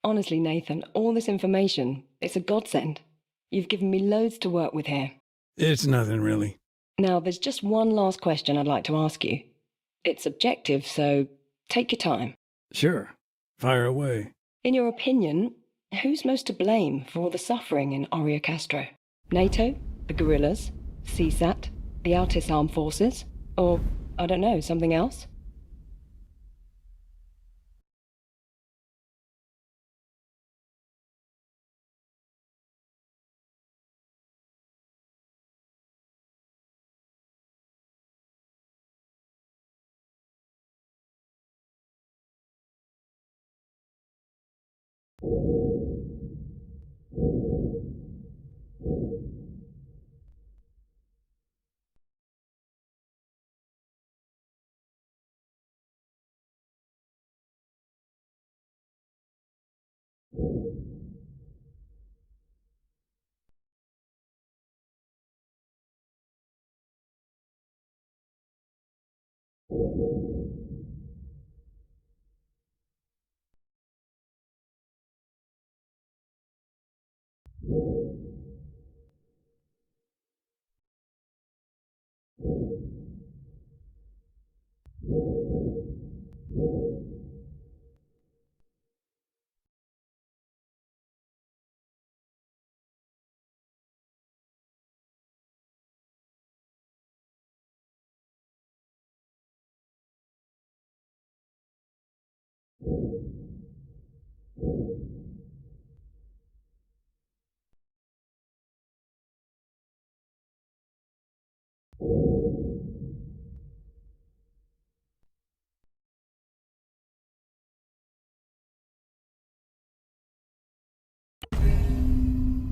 Honestly, Nathan, all this information, it's a godsend. You've given me loads to work with here. It's nothing, really. Now, there's just one last question I'd like to ask you. It's subjective, so take your time. Sure. Fire away. In your opinion, who's most to blame for all the suffering in Oria Castro? NATO? The guerrillas? CSAT? The Altis Armed Forces? Or, I don't know, something else?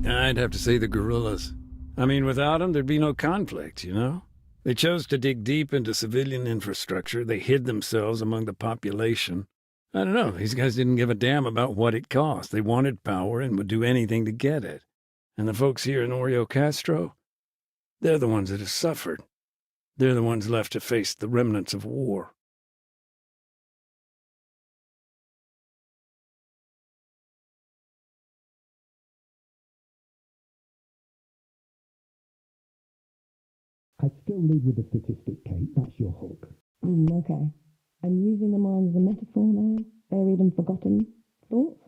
I'd have to say the guerrillas. I mean, without them, there'd be no conflict, you know? They chose to dig deep into civilian infrastructure. They hid themselves among the population. I don't know, these guys didn't give a damn about what it cost. They wanted power and would do anything to get it. And the folks here in Orio Castro, they're the ones that have suffered. They're the ones left to face the remnants of war. I'd still lead with the statistic, Kate. That's your hook. Okay. And using the mind as a metaphor now? Buried and forgotten thoughts?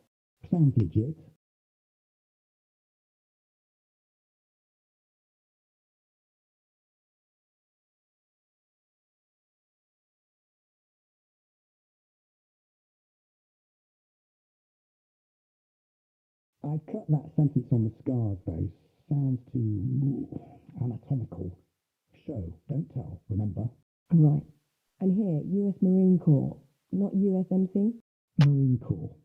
Sounds legit. I'd cut that sentence on the scars, though. Sounds too anatomical. Show, don't tell, remember? Right. And here, US Marine Corps, not USMC? Marine Corps.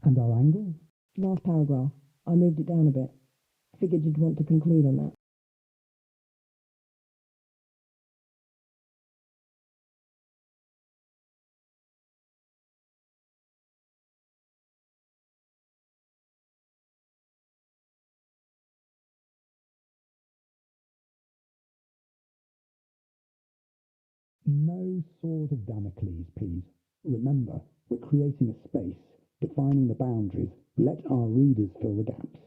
And our angle? Last paragraph. I moved it down a bit. Figured you'd want to conclude on that. No sword of Damocles, please. Remember, we're creating a space, defining the boundaries. Let our readers fill the gaps.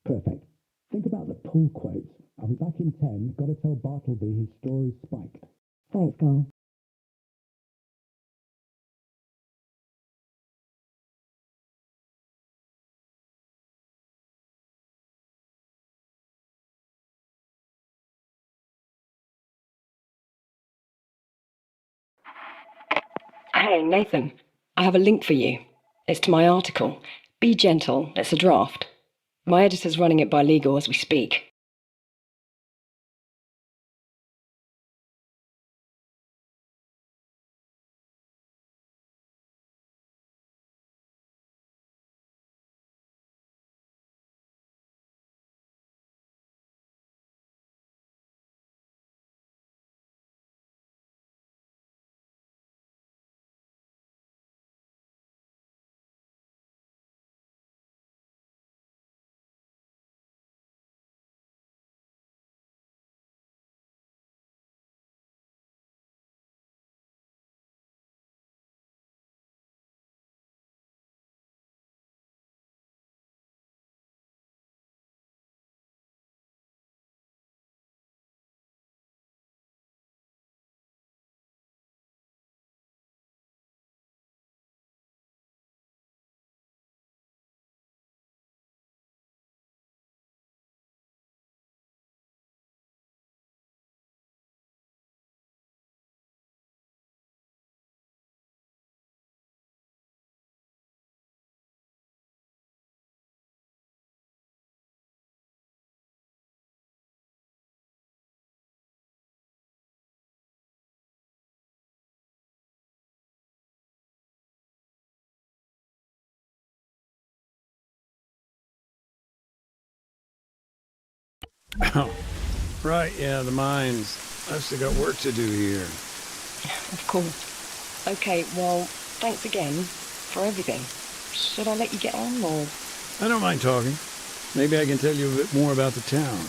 Perfect. Think about the pull quotes. I'll be back in 10. Got to tell Bartleby his story's spiked. Thanks, Carl. Hey, Nathan. I have a link for you. It's to my article. Be gentle. It's a draft. My editor's running it by legal as we speak. Oh, right, yeah, the mines. I've still got work to do here. Of course. Okay, well, thanks again for everything. Should I let you get on, or...? I don't mind talking. Maybe I can tell you a bit more about the town.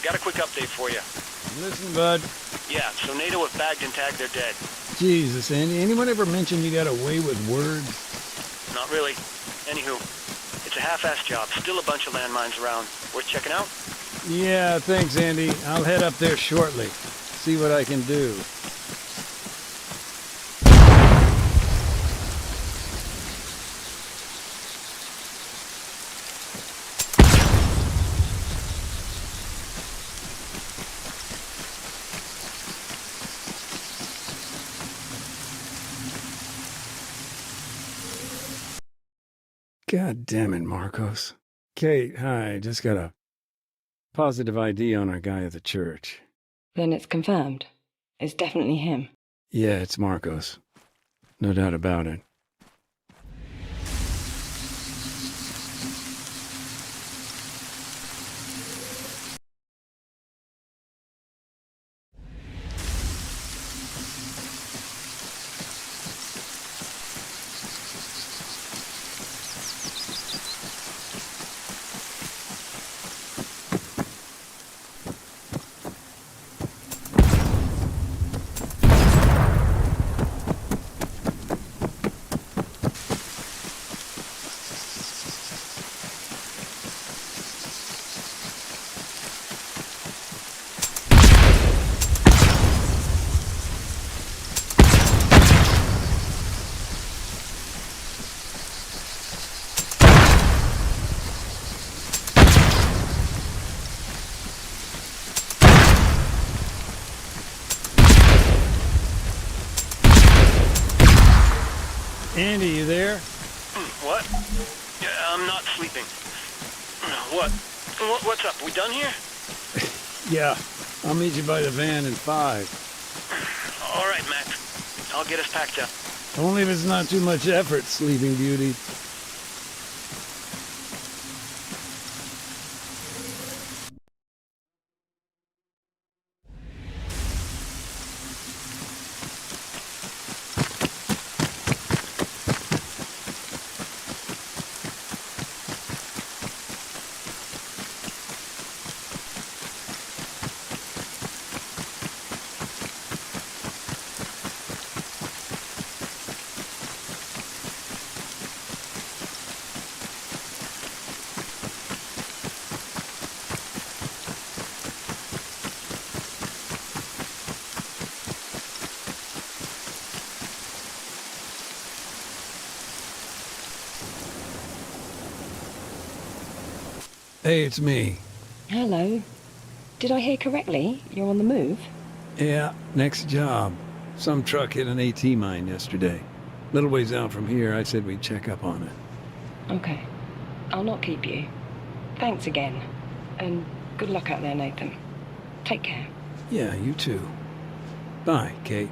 Got a quick update for you. Listen, bud. Yeah, so NATO have bagged and tagged their dead. Jesus, Andy, anyone ever mentioned you got a way with words? Not really. Anywho, it's a half-assed job. Still a bunch of landmines around. Worth checking out? Yeah, thanks, Andy. I'll head up there shortly. See what I can do. God damn it, Marcos. Kate, hi. Just got a positive ID on our guy at the church. Then it's confirmed. It's definitely him. Yeah, it's Marcos. No doubt about it. Andy, you there? What? Yeah, I'm not sleeping. What? What's up? We done here? Yeah, I'll meet you by the van in 5. All right, Max. I'll get us packed up. Only if it's not too much effort, Sleeping Beauty. Hey, it's me. Hello. Did I hear correctly? You're on the move? Yeah, next job. Some truck hit an AT mine yesterday. Little ways out from here, I said we'd check up on it. Okay. I'll not keep you. Thanks again. And good luck out there, Nathan. Take care. Yeah, you too. Bye, Kate.